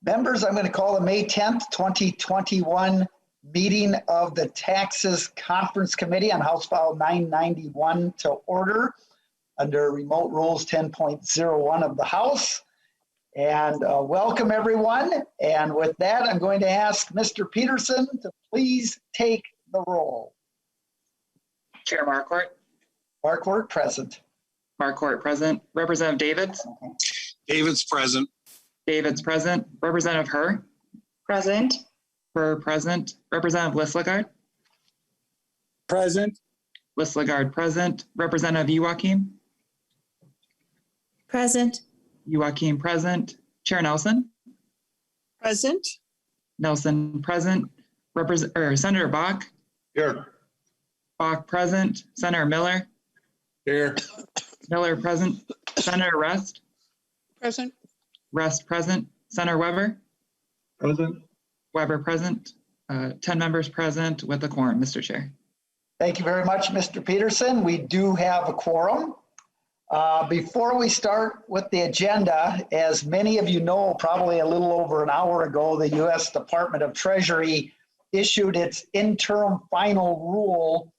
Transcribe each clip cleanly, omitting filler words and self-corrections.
Members, I'm going to call the May 10th, 2021 meeting of the Taxes Conference Committee on House File 991 to order under Remote Rules 10.01 of the House. And welcome everyone. And with that, I'm going to ask Mr. Peterson to please take the roll. Chair Marquart. Marquart, present. Marquart, present. Representative Davids. Okay. David's present. Davids, present. Representative Herr. Present. Herr, present. Representative Lislegard. Present. Lislegard, present. Representative Joachim. Present. Joachim, present. Chair Nelson. Present. Nelson, present. Senator Bach. Here. Bach, present. Senator Miller. Here. Miller, present. Senator Rest. Present. Rest, present. Senator Weber. Present. Weber, present. 10 members present with a quorum, Mr. Chair. Thank you very much, Mr. Peterson. We do have a quorum. Before we start with the agenda, as many of you know, probably a little over an hour ago, the U.S. Department of Treasury issued its interim final rule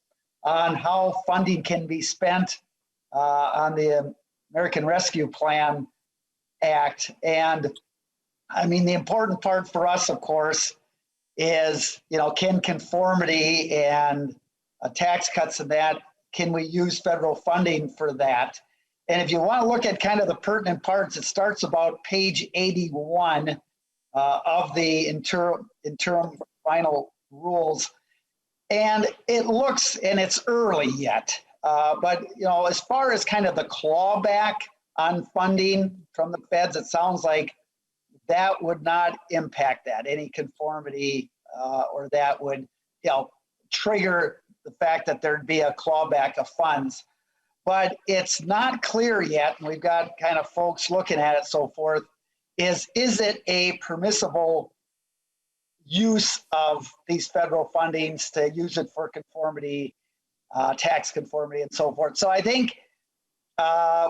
on how funding can be spent on the American Rescue Plan Act. And I mean, the important part for us, of course, is, can conformity and tax cuts and that, can we use federal funding for that? And if you want to look at kind of the pertinent parts, it starts about page 81 of the interim final rules. And it looks, and it's early yet, but as far as kind of the clawback on funding from the feds, it sounds like that would not impact that, any conformity, or that would trigger the fact that there'd be a clawback of funds. But it's not clear yet, and we've got kind of folks looking at it, so forth, is it a permissible use of these federal fundings to use it for conformity, tax conformity, and so forth. So I think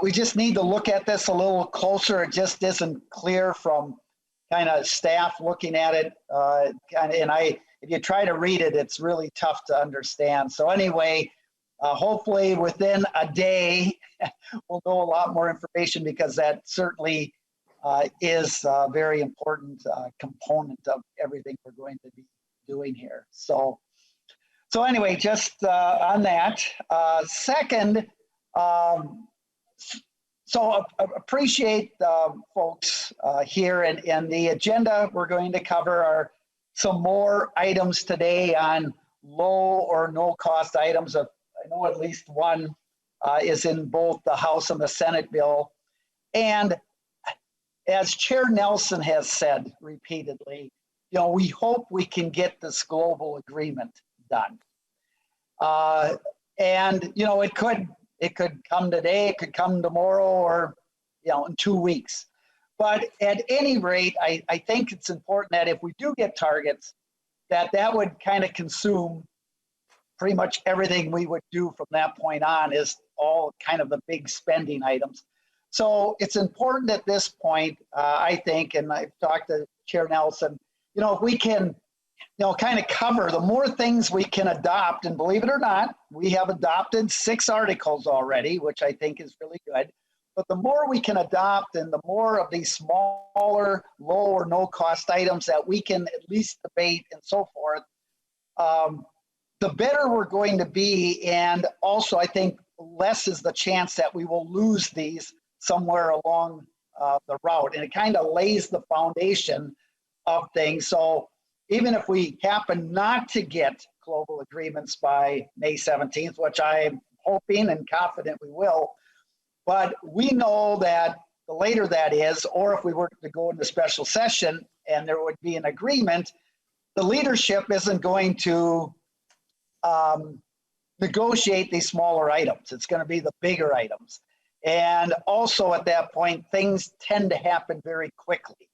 we just need to look at this a little closer. It just isn't clear from kind of staff looking at it. If you try to read it, it's really tough to understand. So anyway, hopefully within a day, we'll know a lot more information, because that certainly is a very important component of everything we're going to be doing here. So anyway, just on that. Second, so appreciate folks here, and the agenda we're going to cover are some more items today on low or no cost items. I know at least one is in both the House and the Senate bill. And as Chair Nelson has said repeatedly, we hope we can get this global agreement done. And it could come today, it could come tomorrow, or in 2 weeks. But at any rate, I think it's important that if we do get targets, that would kind of consume pretty much everything we would do from that point on, is all kind of the big spending items. So it's important at this point, I think, and I've talked to Chair Nelson, if we can, kind of cover the more things we can adopt, and believe it or not, we have adopted 6 articles already, which I think is really good. But the more we can adopt, and the more of these smaller, low or no cost items that we can at least debate and so forth, the better we're going to be. And also, I think less is the chance that we will lose these somewhere along the route. And it kind of lays the foundation of things. So even if we happen not to get global agreements by May 17th, which I'm hoping and confident we will, but we know that the later that is, or if we were to go into special session and there would be an agreement, the leadership isn't going to negotiate these smaller items. It's going to be the bigger items. And also at that point, things tend to happen very quickly.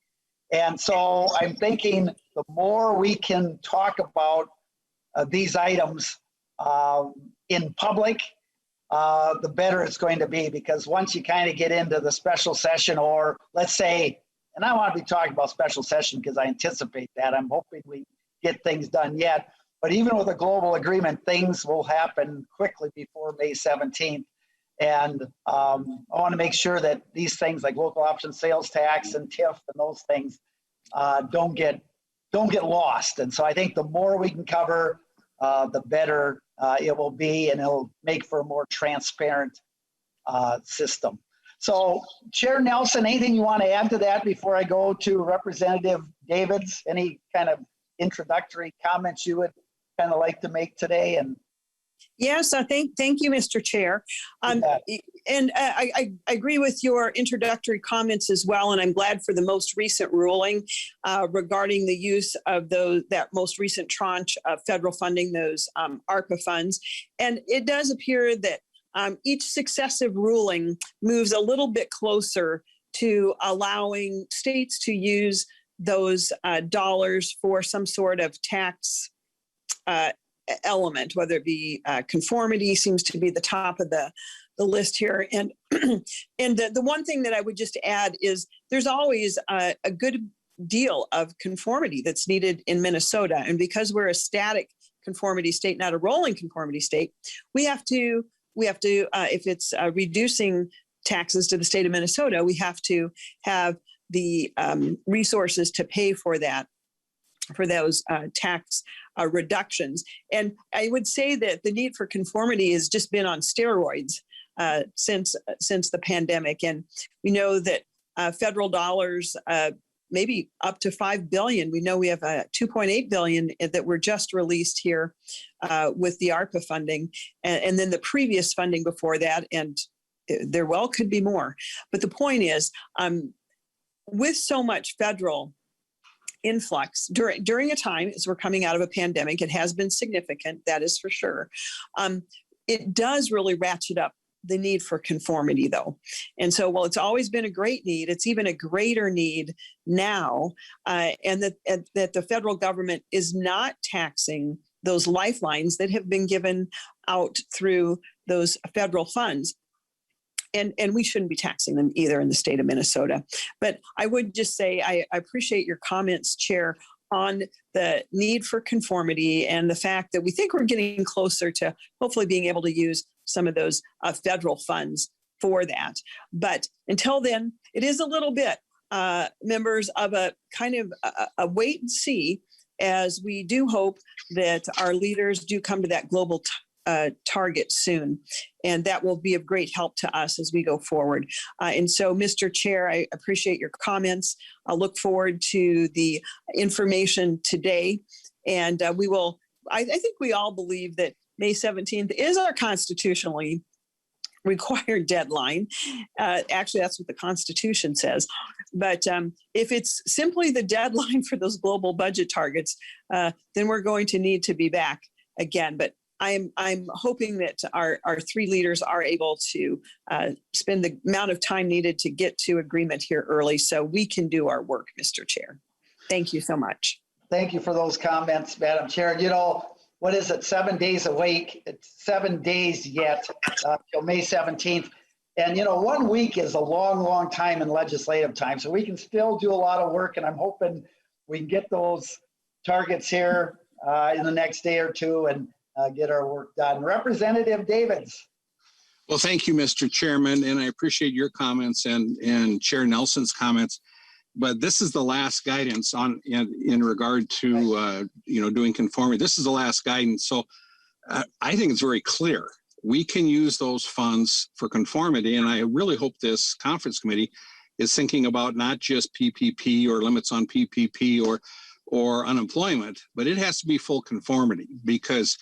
And so I'm thinking the more we can talk about these items in public, the better it's going to be, because once you kind of get into the special session, or let's say and I want to be talking about special session because I anticipate that. I'm hoping we get things done yet. But even with a global agreement, things will happen quickly before May 17th. And I want to make sure that these things like local option sales tax and TIF and those things don't get lost. And so I think the more we can cover, the better it will be, and it'll make for a more transparent system. So Chair Nelson, anything you want to add to that before I go to Representative Davids? Any kind of introductory comments you would kind of like to make today? And yes, thank you, Mr. Chair. And I agree with your introductory comments as well, and I'm glad for the most recent ruling regarding the use of that most recent tranche of federal funding, those ARPA funds. And it does appear that each successive ruling moves a little bit closer to allowing states to use those dollars for some sort of tax element, whether it be conformity seems to be the top of the list here. And and the one thing that I would just add is there's always a good deal of conformity that's needed in Minnesota. And because we're a static conformity state, not a rolling conformity state, we have to if it's reducing taxes to the state of Minnesota, we have to have the resources to pay for that, for those tax reductions. And I would say that the need for conformity has just been on steroids since the pandemic. And we know that federal dollars, maybe up to $5 billion. We know we have $2.8 billion that were just released here with the ARPA funding, and then the previous funding before that, and there well could be more. But the point is, with so much federal influx during a time as we're coming out of a pandemic, it has been significant, that is for sure. It does really ratchet up the need for conformity, though. And so while it's always been a great need, it's even a greater need now, and that the federal government is not taxing those lifelines that have been given out through those federal funds. And we shouldn't be taxing them either in the state of Minnesota. But I would just say I appreciate your comments, Chair, on the need for conformity and the fact that we think we're getting closer to hopefully being able to use some of those federal funds for that. But until then, it is a little bit, members, of a kind of a wait and see, as we do hope that our leaders do come to that global target soon. And that will be of great help to us as we go forward. And so, Mr. Chair, I appreciate your comments. I'll look forward to the information today. And we will, I think we all believe that May 17th is our constitutionally required deadline. Actually, that's what the Constitution says. But if it's simply the deadline for those global budget targets, then we're going to need to be back again. But I'm hoping that our three leaders are able to spend the amount of time needed to get to agreement here early so we can do our work, Mr. Chair. Thank you so much. thank you for those comments, Madam Chair. You know, what is it, 7 days awake? It's 7 days yet till May 17th. And, you know, 1 week is a long, long time in legislative time. So we can still do a lot of work. And I'm hoping we can get those targets here in the next day or two and get our work done. Representative Davids. Well, thank you, Mr. Chairman, and I appreciate your comments and Chair Nelson's comments. But this is the last guidance on in regard to doing conformity. This is the last guidance, so I think it's very clear. We can use those funds for conformity, and I really hope this conference committee is thinking about not just PPP or limits on PPP or unemployment, but it has to be full conformity, because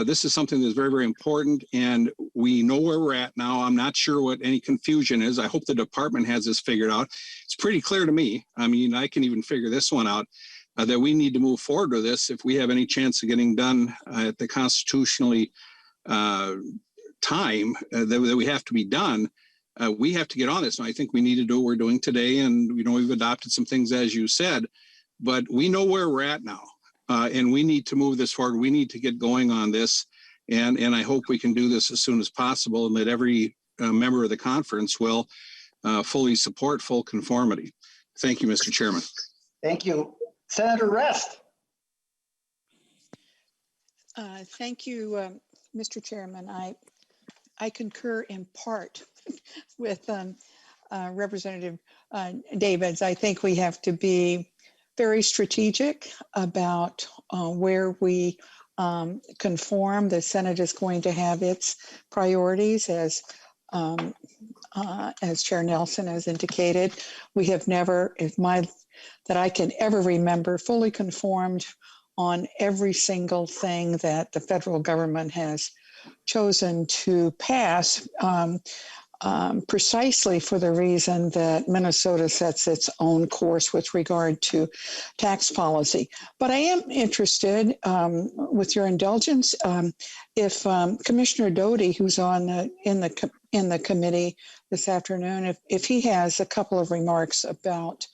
this is something that's very, very important, and we know where we're at now. I'm not sure what any confusion is. I hope the department has this figured out. It's pretty clear to me. I mean, I can even figure this one out, that we need to move forward with this if we have any chance of getting done at the constitutionally time that we have to be done. We have to get on this, and I think we need to do what we're doing today. And we've adopted some things, as you said, but we know where we're at now. And we need to move this forward. We need to get going on this. And I hope we can do this as soon as possible, and that every member of the conference will fully support full conformity. Thank you, Mr. Chairman. Thank you. Senator Rest. Thank you, Mr. Chairman. I concur in part with Representative Davids. I think we have to be very strategic about where we conform. The Senate is going to have its priorities as Chair Nelson has indicated. We have never, that I can ever remember, fully conformed on every single thing that the federal government has chosen to pass, precisely for the reason that Minnesota sets its own course with regard to tax policy. But I am interested, with your indulgence, if Commissioner Doty, who's in the committee this afternoon, if he has a couple of remarks about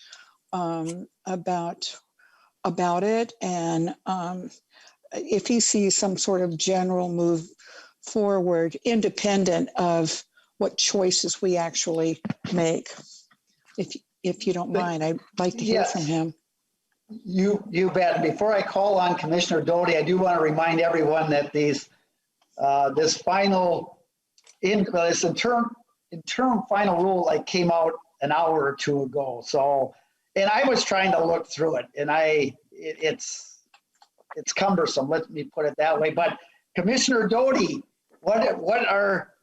it, and if he sees some sort of general move forward independent of what choices we actually make. If you don't mind, I'd like to hear from him. You bet. Before I call on Commissioner Doty, I do want to remind everyone that this interim final rule came out an hour or two ago. So, and I was trying to look through it, and it's cumbersome. Let me put it that way. But Commissioner Doty, what are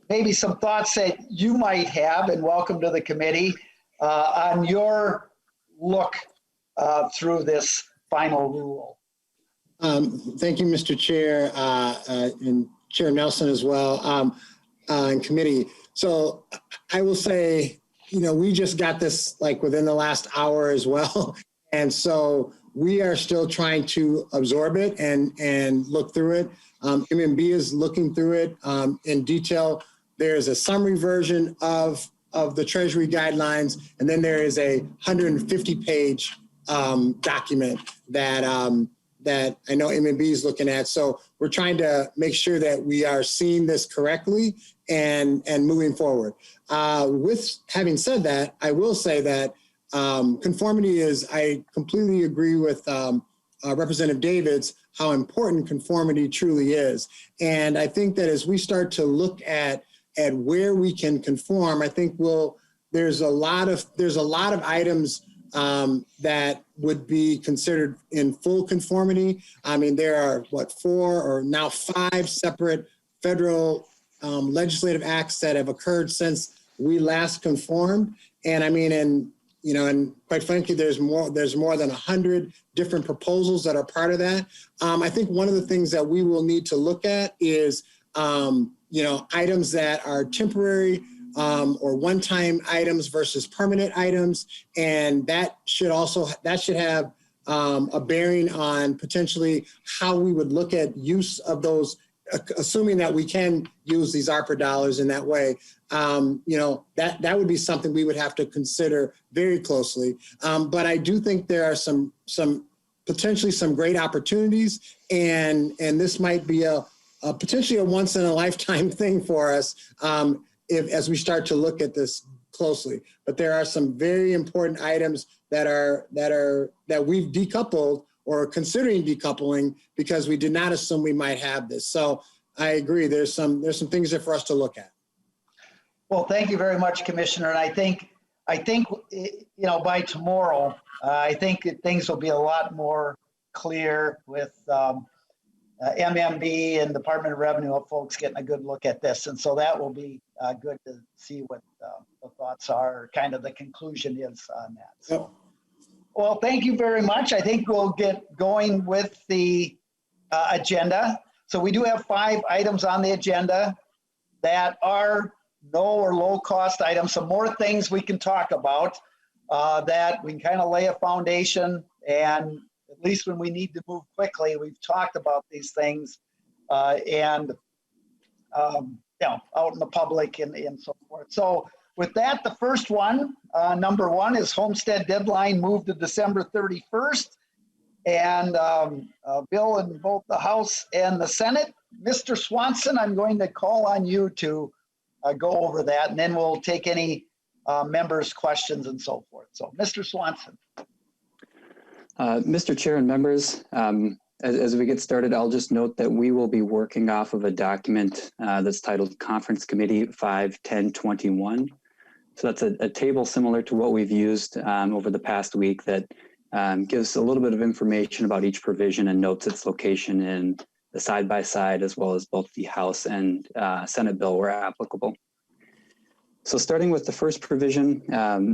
maybe some thoughts that you might have, and welcome to the committee, on your look through this final rule? Thank you, Mr. Chair, and Chair Nelson as well, and committee. So I will say, we just got this within the last hour as well. And so we are still trying to absorb it and look through it. MMB is looking through it in detail. There's a summary version of the Treasury guidelines, and then there is a 150-page document that I know MMB is looking at. So we're trying to make sure that we are seeing this correctly and moving forward. With having said that, I will say that conformity I completely agree with Representative Davids, how important conformity truly is. And I think that as we start to look at where we can conform, I think there's a lot of items that would be considered in full conformity. I mean, there are 4 or now 5 separate federal legislative acts that have occurred since we last conformed. And I mean, and quite frankly, there's more than 100 different proposals that are part of that. I think one of the things that we will need to look at is, items that are temporary or one-time items versus permanent items. And that should have a bearing on potentially how we would look at use of those, assuming that we can use these ARPA dollars in that way. That would be something we would have to consider very closely. But I do think there are some potentially some great opportunities, and this might be a potentially a once in a lifetime thing for us as we start to look at this closely. But there are some very important items that we've decoupled or considering decoupling because we did not assume we might have this. So I agree. There's some things there for us to look at. Well, thank you very much, Commissioner. And I think by tomorrow, I think things will be a lot more clear with MMB and Department of Revenue folks getting a good look at this. And so that will be good to see what the thoughts are, kind of the conclusion is on that. So, well, thank you very much. I think we'll get going with the agenda. So we do have 5 items on the agenda that are no or low cost items. Some more things we can talk about that we can kind of lay a foundation, and at least when we need to move quickly, we've talked about these things out in the public and so forth. So with that, the first one, number 1 is Homestead deadline moved to December 31st. And bill in both the House and the Senate. Mr. Swanson, I'm going to call on you to go over that, and then we'll take any members' questions and so forth. So, Mr. Swanson. Mr. Chair and members, as we get started, I'll just note that we will be working off of a document that's titled Conference Committee 51021. So that's a table similar to what we've used over the past week that gives a little bit of information about each provision and notes its location in the side-by-side as well as both the House and Senate bill where applicable. So starting with the first provision,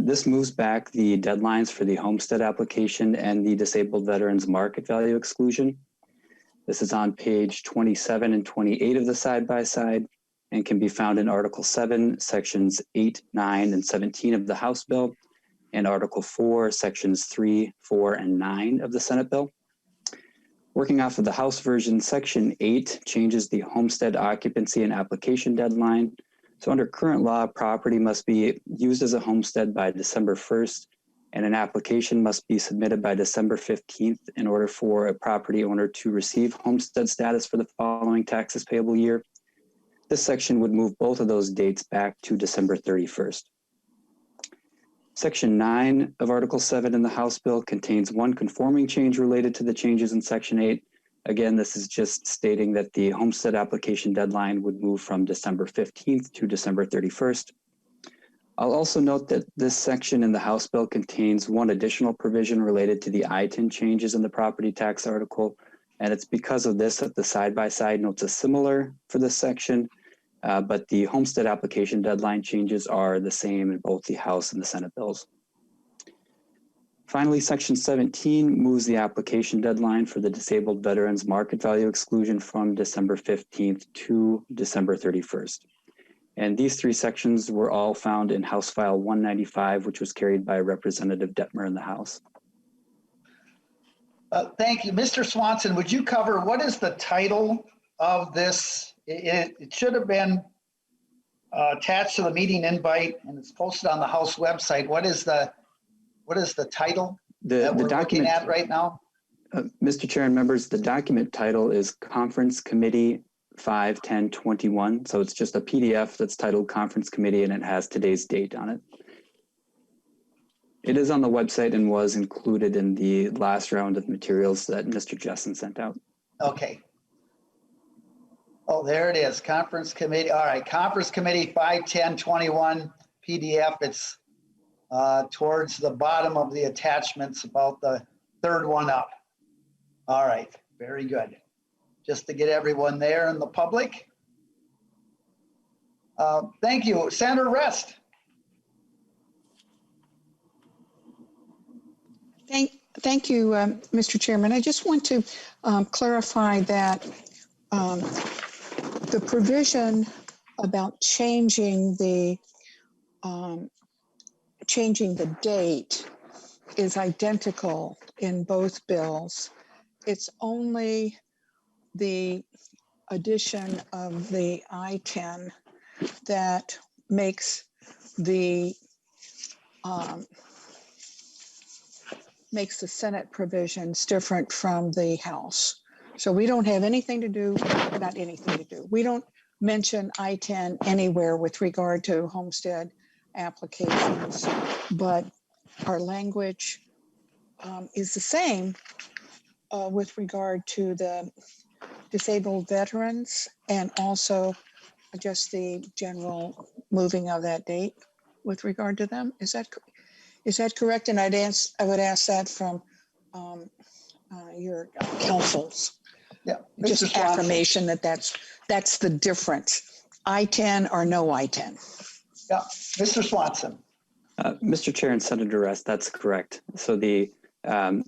this moves back the deadlines for the Homestead application and the disabled veterans market value exclusion. This is on page 27 and 28 of the side-by-side and can be found in Article 7, Sections 8, 9, and 17 of the House bill, and Article 4, Sections 3, 4, and 9 of the Senate bill. Working off of the House version, Section 8 changes the homestead occupancy and application deadline. So under current law, property must be used as a homestead by December 1st, and an application must be submitted by December 15th in order for a property owner to receive homestead status for the following taxes payable year. This section would move both of those dates back to December 31st. Section 9 of Article 7 in the House bill contains one conforming change related to the changes in Section 8. Again, this is just stating that the homestead application deadline would move from December 15th to December 31st. I'll also note that this section in the House bill contains one additional provision related to the ITIN changes in the property tax article. And it's because of this that the side-by-side notes are similar for this section, but the homestead application deadline changes are the same in both the House and the Senate bills. Finally, Section 17 moves the application deadline for the disabled veterans market value exclusion from December 15th to December 31st. And these three sections were all found in House File 195, which was carried by Representative Detmer in the House. Thank you. Mr. Swanson, would you cover what is the title of this? It should have been attached to the meeting invite and it's posted on the House website. What is the title that we're looking at right now? Mr. Chair and members, the document title is Conference Committee 51021. So it's just a PDF that's titled Conference Committee and it has today's date on it. It is on the website and was included in the last round of materials that Mr. Jessen sent out. Okay. Oh, there it is. Conference Committee. All right. Conference Committee 51021 PDF. It's towards the bottom of the attachments, about the third one up. All right. Very good. Just to get everyone there in the public. Thank you. Senator Rest. Thank you, Mr. Chairman. I just want to clarify that the provision about changing the date is identical in both bills. It's only the addition of the I-10 that makes the Senate provisions different from the House. So we don't have anything to do, not anything to do. We don't mention I-10 anywhere with regard to homestead applications, but our language is the same with regard to the disabled veterans and also just the general moving of that date with regard to them. Is that correct? And I would ask that from your councils. Yeah, just Mr. Swanson. affirmation that that's the difference. I-10 or no I-10. Yeah, Mr. Swanson. Mr. Chair and Senator Rest, that's correct. So the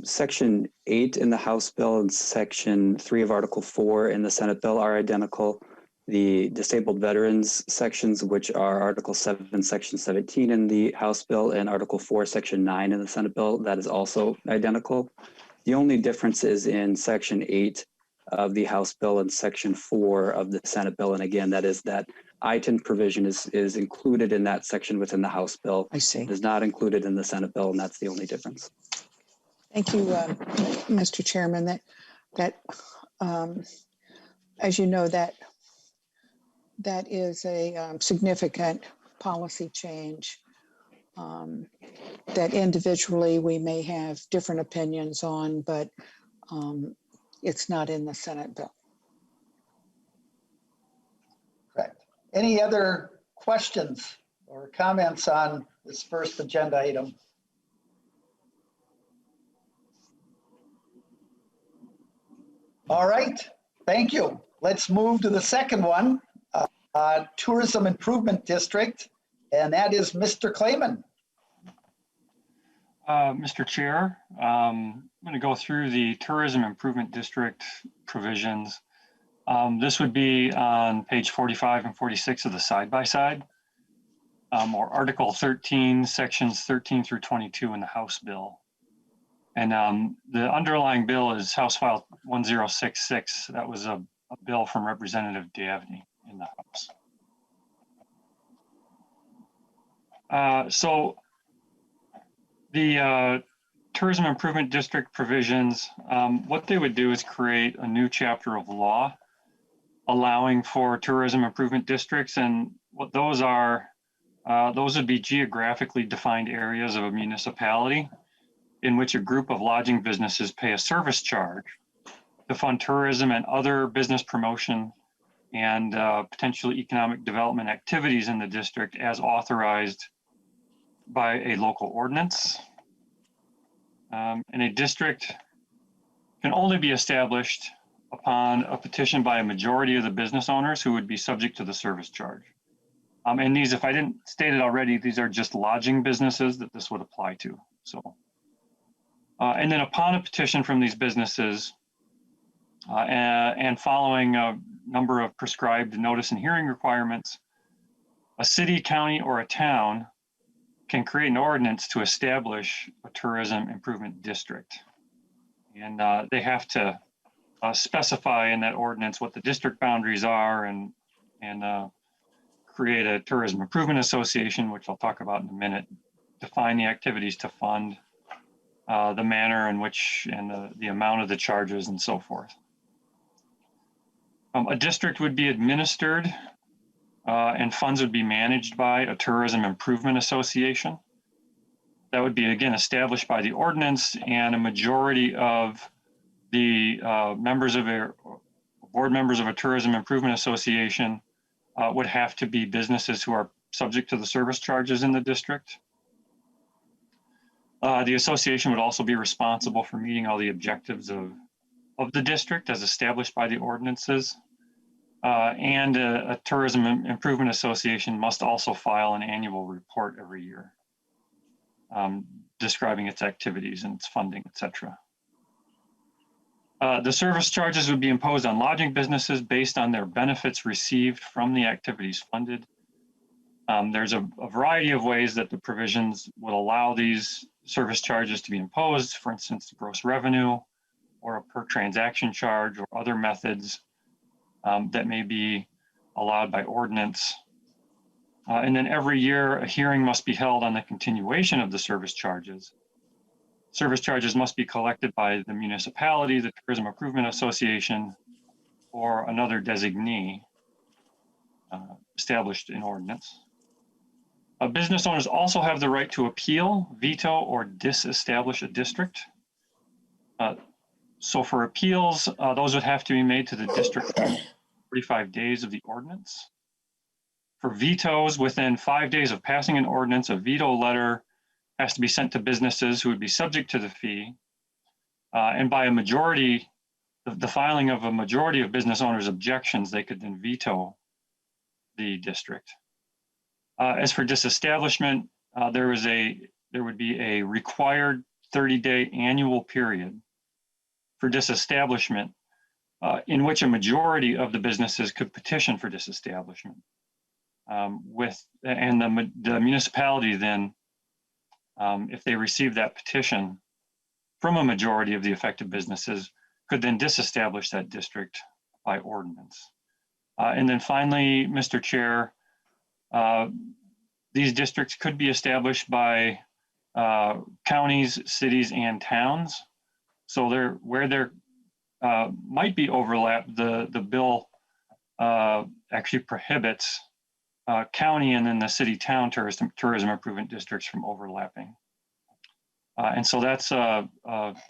Section 8 in the House bill and Section 3 of Article 4 in the Senate bill are identical. The disabled veterans sections, which are Article 7, Section 17 in the House bill and Article 4, Section 9 in the Senate bill, that is also identical. The only difference is in Section 8 of the House bill and Section 4 of the Senate bill. And again, that is that I-10 provision is included in that section within the House bill. I see. It is not included in the Senate bill, and that's the only difference. Thank you, Mr. Chairman. That as you know, that is a significant policy change that individually we may have different opinions on, but it's not in the Senate bill. Correct. Any other questions or comments on this first agenda item? All right, thank you. Let's move to the second one, Tourism Improvement District, and that is Mr. Clayman. Mr. Chair, I'm going to go through the Tourism Improvement District provisions. This would be on page 45 and 46 of the side-by-side, or Article 13, sections 13 through 22 in the House bill. And the underlying bill is House File 1066. That was a bill from Representative Davney in the House. So the Tourism Improvement District provisions, what they would do is create a new chapter of law allowing for tourism improvement districts. And what those are, those would be geographically defined areas of a municipality in which a group of lodging businesses pay a service charge to fund tourism and other business promotion and potentially economic development activities in the district as authorized by a local ordinance. And a district can only be established upon a petition by a majority of the business owners who would be subject to the service charge. And these, if I didn't state it already, these are just lodging businesses that this would apply to. So, and then upon a petition from these businesses and following a number of prescribed notice and hearing requirements, a city, county, or a town can create an ordinance to establish a tourism improvement district. And they have to specify in that ordinance what the district boundaries are and create a tourism improvement association, which I'll talk about in a minute, define the activities to fund, the manner in which and the amount of the charges and so forth. A district would be administered and funds would be managed by a tourism improvement association. That would be, again, established by the ordinance, and a majority of the board members of a tourism improvement association would have to be businesses who are subject to the service charges in the district. The association would also be responsible for meeting all the objectives of the district as established by the ordinances. And a tourism improvement association must also file an annual report every year describing its activities and its funding, etc. The service charges would be imposed on lodging businesses based on their benefits received from the activities funded. There's a variety of ways that the provisions would allow these service charges to be imposed, for instance, gross revenue or a per transaction charge or other methods that may be allowed by ordinance. And then every year, a hearing must be held on the continuation of the service charges. Service charges must be collected by the municipality, the Tourism Improvement Association, or another designee established in ordinance. Business owners also have the right to appeal, veto, or disestablish a district. So for appeals, those would have to be made to the district 45 days of the ordinance. For vetoes, within 5 days of passing an ordinance, a veto letter has to be sent to businesses who would be subject to the fee. And by a majority, the filing of a majority of business owners' objections, they could then veto the district. As for disestablishment, there would be a required 30-day annual period for disestablishment in which a majority of the businesses could petition for disestablishment. The municipality then, if they receive that petition from a majority of the affected businesses, could then disestablish that district by ordinance. And then finally, Mr. Chair, these districts could be established by counties, cities, and towns. So where there might be overlap, the bill actually prohibits county and then the city-town tourism improvement districts from overlapping. And so that's a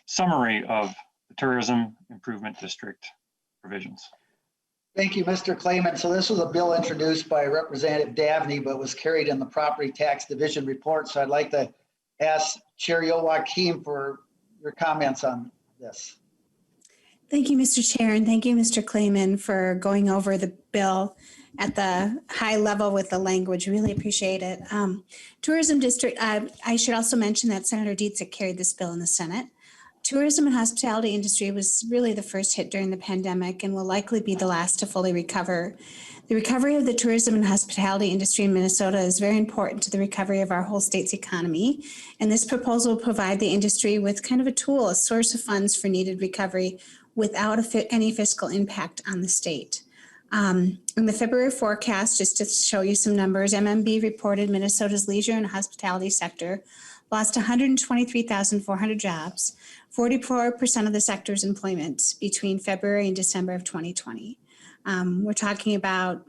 summary of the tourism improvement district provisions. Thank you, Mr. Clayman. So this was a bill introduced by Representative Davney, but was carried in the Property Tax Division report. So I'd like to ask Chair Joachim for your comments on this. Thank you, Mr. Chair, and thank you, Mr. Clayman, for going over the bill at the high level with the language. Really appreciate it. Tourism district, I should also mention that Senator Dietzig carried this bill in the Senate. Tourism and hospitality industry was really the first hit during the pandemic and will likely be the last to fully recover. The recovery of the tourism and hospitality industry in Minnesota is very important to the recovery of our whole state's economy. And this proposal will provide the industry with kind of a tool, a source of funds for needed recovery without any fiscal impact on the state. In the February forecast, just to show you some numbers, MMB reported Minnesota's leisure and hospitality sector lost 123,400 jobs, 44% of the sector's employment between February and December of 2020. We're talking about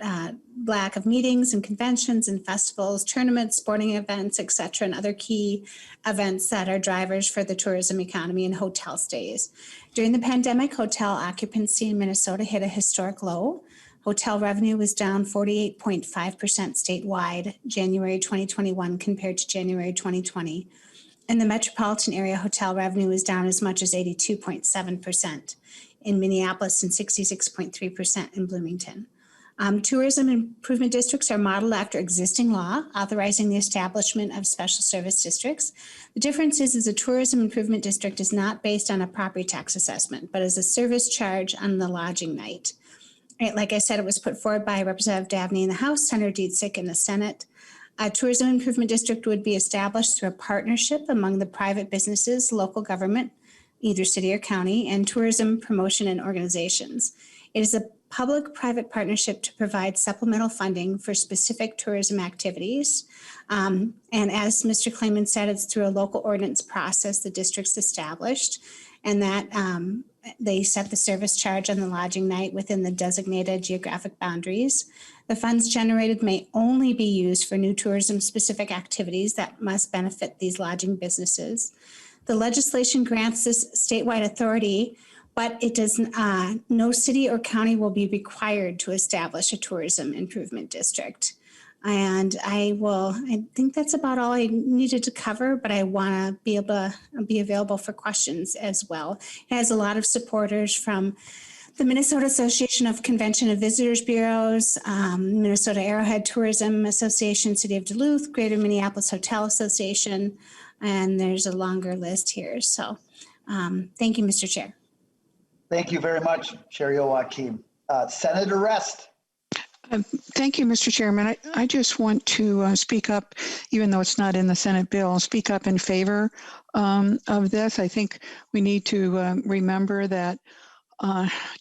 lack of meetings and conventions and festivals, tournaments, sporting events, et cetera, and other key events that are drivers for the tourism economy and hotel stays. During the pandemic, hotel occupancy in Minnesota hit a historic low. Hotel revenue was down 48.5% statewide, January 2021 compared to January 2020. And the metropolitan area hotel revenue was down as much as 82.7% in Minneapolis and 66.3% in Bloomington. Tourism improvement districts are modeled after existing law, authorizing the establishment of special service districts. The difference is a tourism improvement district is not based on a property tax assessment, but is a service charge on the lodging night. Right, like I said, it was put forward by Representative Davney in the House, Senator Dietzig in the Senate. A tourism improvement district would be established through a partnership among the private businesses, local government, either city or county, and tourism promotion and organizations. It is a public-private partnership to provide supplemental funding for specific tourism activities. And as Mr. Clayman said, it's through a local ordinance process the district's established, and that they set the service charge on the lodging night within the designated geographic boundaries. The funds generated may only be used for new tourism-specific activities that must benefit these lodging businesses. The legislation grants this statewide authority, but it does no city or county will be required to establish a tourism improvement district. And I think that's about all I needed to cover, but I want to be able to be available for questions as well. It has a lot of supporters from the Minnesota Association of Convention and Visitors Bureaus, Minnesota Arrowhead Tourism Association, City of Duluth, Greater Minneapolis Hotel Association, and there's a longer list here. So thank you, Mr. Chair. Thank you very much, Chair Joachim. Senator Rest. Thank you, Mr. Chairman. I just want to speak up, even though it's not in the Senate bill, speak up in favor of this. I think we need to remember that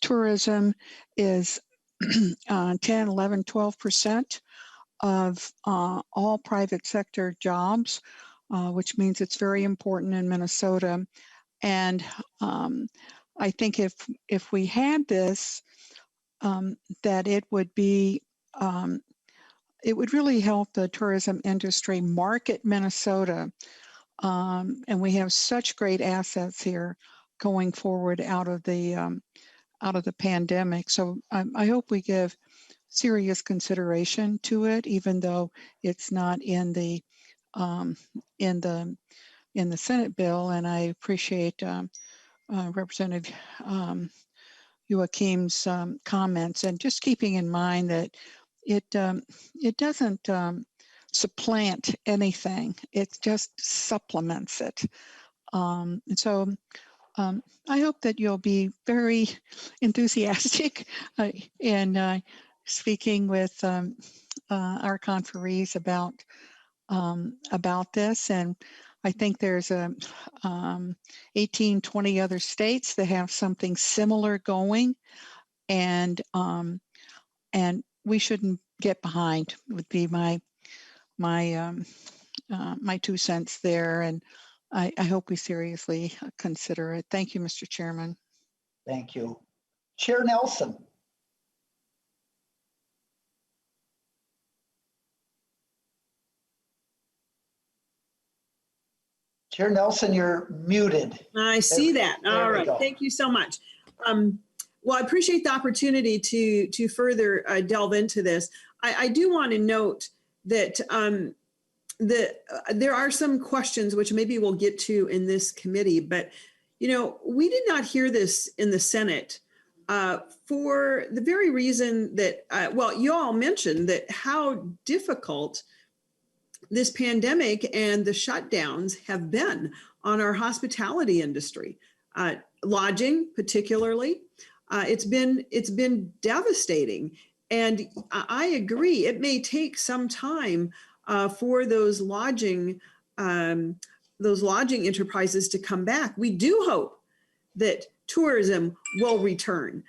tourism is 10, 11, 12% of all private sector jobs, which means it's very important in Minnesota. And I think if we had this, that it would be, it would really help the tourism industry market Minnesota. And we have such great assets here going forward out of the pandemic. So I hope we give serious consideration to it, even though it's not in the Senate bill. And I appreciate Representative Joachim's comments, and just keeping in mind that it doesn't supplant anything; it just supplements it. And so I hope that you'll be very enthusiastic in speaking with our conferees about this. And I think there's 18, 20 other states that have something similar going, and we shouldn't get behind. Would be my 2 cents there, and I hope we seriously consider it. Thank you, Mr. Chairman. Thank you, Chair Nelson. Chair Nelson, you're muted. I see that. There All we right. go. Thank you so much. Well, I appreciate the opportunity to further delve into this. I do want to note that there are some questions which maybe we'll get to in this committee, but we did not hear this in the Senate for the very reason that, you all mentioned that how difficult this pandemic and the shutdowns have been on our hospitality industry, lodging particularly. It's been devastating, and I agree. It may take some time for those lodging enterprises to come back. We do hope that tourism will return.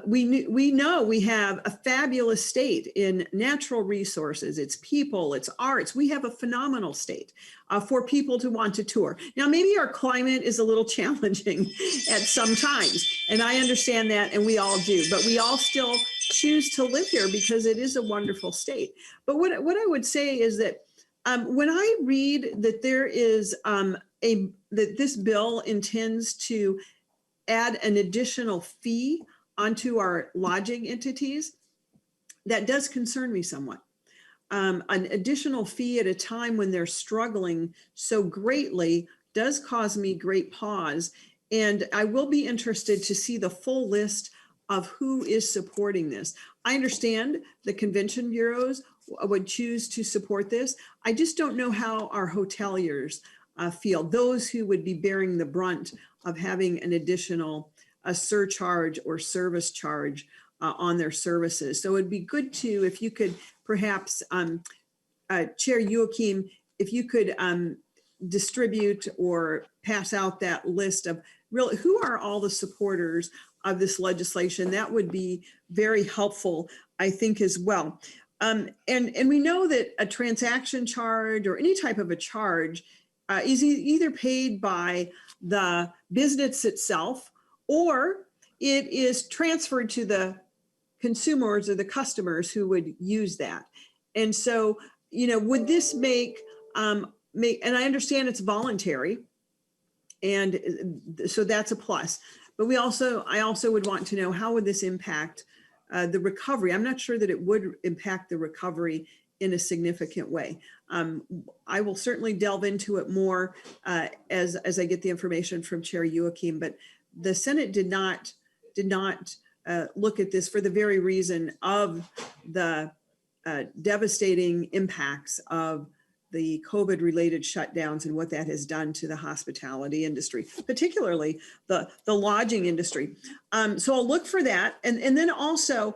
We know we have a fabulous state in natural resources, its people, its arts. We have a phenomenal state for people to want to tour. Now, maybe our climate is a little challenging at some times, and I understand that, and we all do, but we all still choose to live here because it is a wonderful state. But what I would say is that when I read that there is that this bill intends to add an additional fee onto our lodging entities, that does concern me somewhat. An additional fee at a time when they're struggling so greatly does cause me great pause. And I will be interested to see the full list of who is supporting this. I understand the convention bureaus would choose to support this. I just don't know how our hoteliers feel, those who would be bearing the brunt of having an additional surcharge or service charge on their services. So it'd be good to, if you could perhaps, Chair Joachim, if you could distribute or pass out that list of really who are all the supporters of this legislation, that would be very helpful, I think, as well. And we know that a transaction charge or any type of a charge is either paid by the business itself, or it is transferred to the consumers or the customers who would use that. And so, would this make, and I understand it's voluntary, and so that's a plus. But I also would want to know, how would this impact the recovery? I'm not sure that it would impact the recovery in a significant way. I will certainly delve into it more as I get the information from Chair Joachim, but the Senate did not look at this for the very reason of the devastating impacts of the COVID-related shutdowns and what that has done to the hospitality industry, particularly the lodging industry. So I'll look for that. And then also,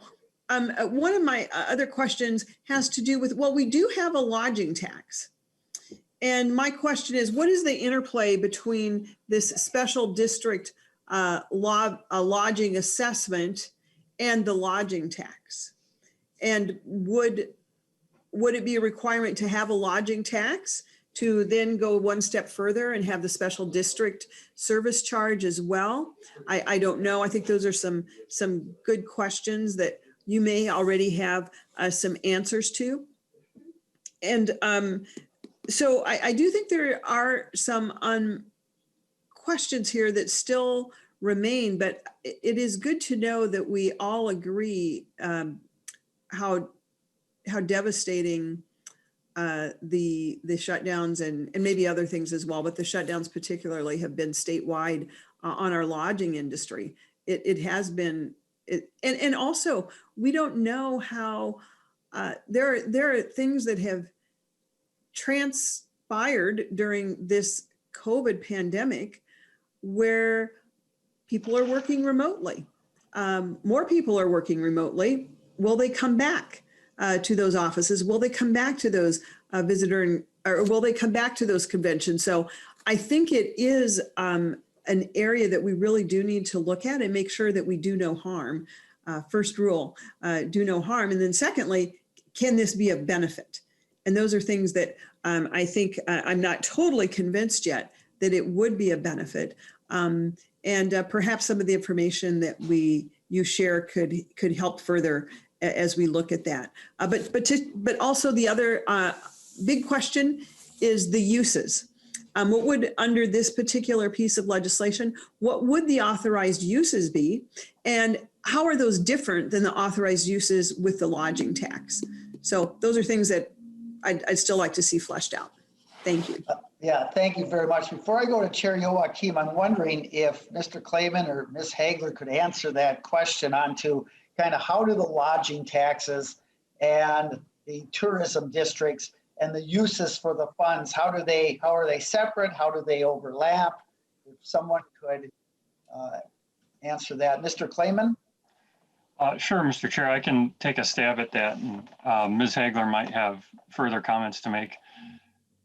one of my other questions has to do with, we do have a lodging tax. And my question is, what is the interplay between this special district lodging assessment and the lodging tax? And would it be a requirement to have a lodging tax to then go one step further and have the special district service charge as well? I don't know. I think those are some good questions that you may already have some answers to. And so I do think there are some questions here that still remain, but it is good to know that we all agree how devastating the shutdowns and maybe other things as well, but the shutdowns particularly have been statewide on our lodging industry. It has been, and also we don't know how there are things that have transpired during this COVID pandemic where people are working remotely. More people are working remotely. Will they come back to those offices? Will they come back to those or will they come back to those conventions? So I think it is an area that we really do need to look at and make sure that we do no harm. First rule, do no harm. And then secondly, can this be a benefit? And those are things that I think I'm not totally convinced yet that it would be a benefit. And perhaps some of the information that you share could help further as we look at that. But also the other big question is the uses. What would, under this particular piece of legislation, what would the authorized uses be? And how are those different than the authorized uses with the lodging tax? So those are things that I'd still like to see fleshed out. Thank you. Yeah, thank you very much. Before I go to Chair Joachim, I'm wondering if Mr. Clayman or Ms. Hagler could answer that question onto kind of how do the lodging taxes and the tourism districts and the uses for the funds, how are they separate? How do they overlap? If someone could answer that. Mr. Clayman? Sure, Mr. Chair, I can take a stab at that. And Ms. Hagler might have further comments to make.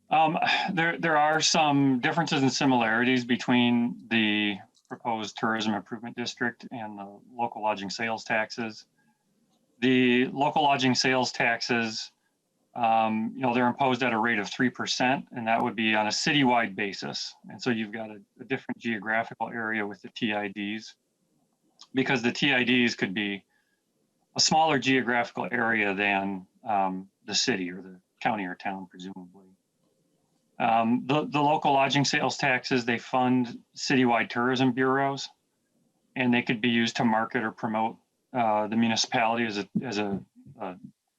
There are some differences and similarities between the proposed tourism improvement district and the local lodging sales taxes. The local lodging sales taxes, they're imposed at a rate of 3%, and that would be on a citywide basis. And so you've got a different geographical area with the TIDs, because the TIDs could be a smaller geographical area than the city or the county or town, presumably. The local lodging sales taxes, they fund citywide tourism bureaus, and they could be used to market or promote the municipality as a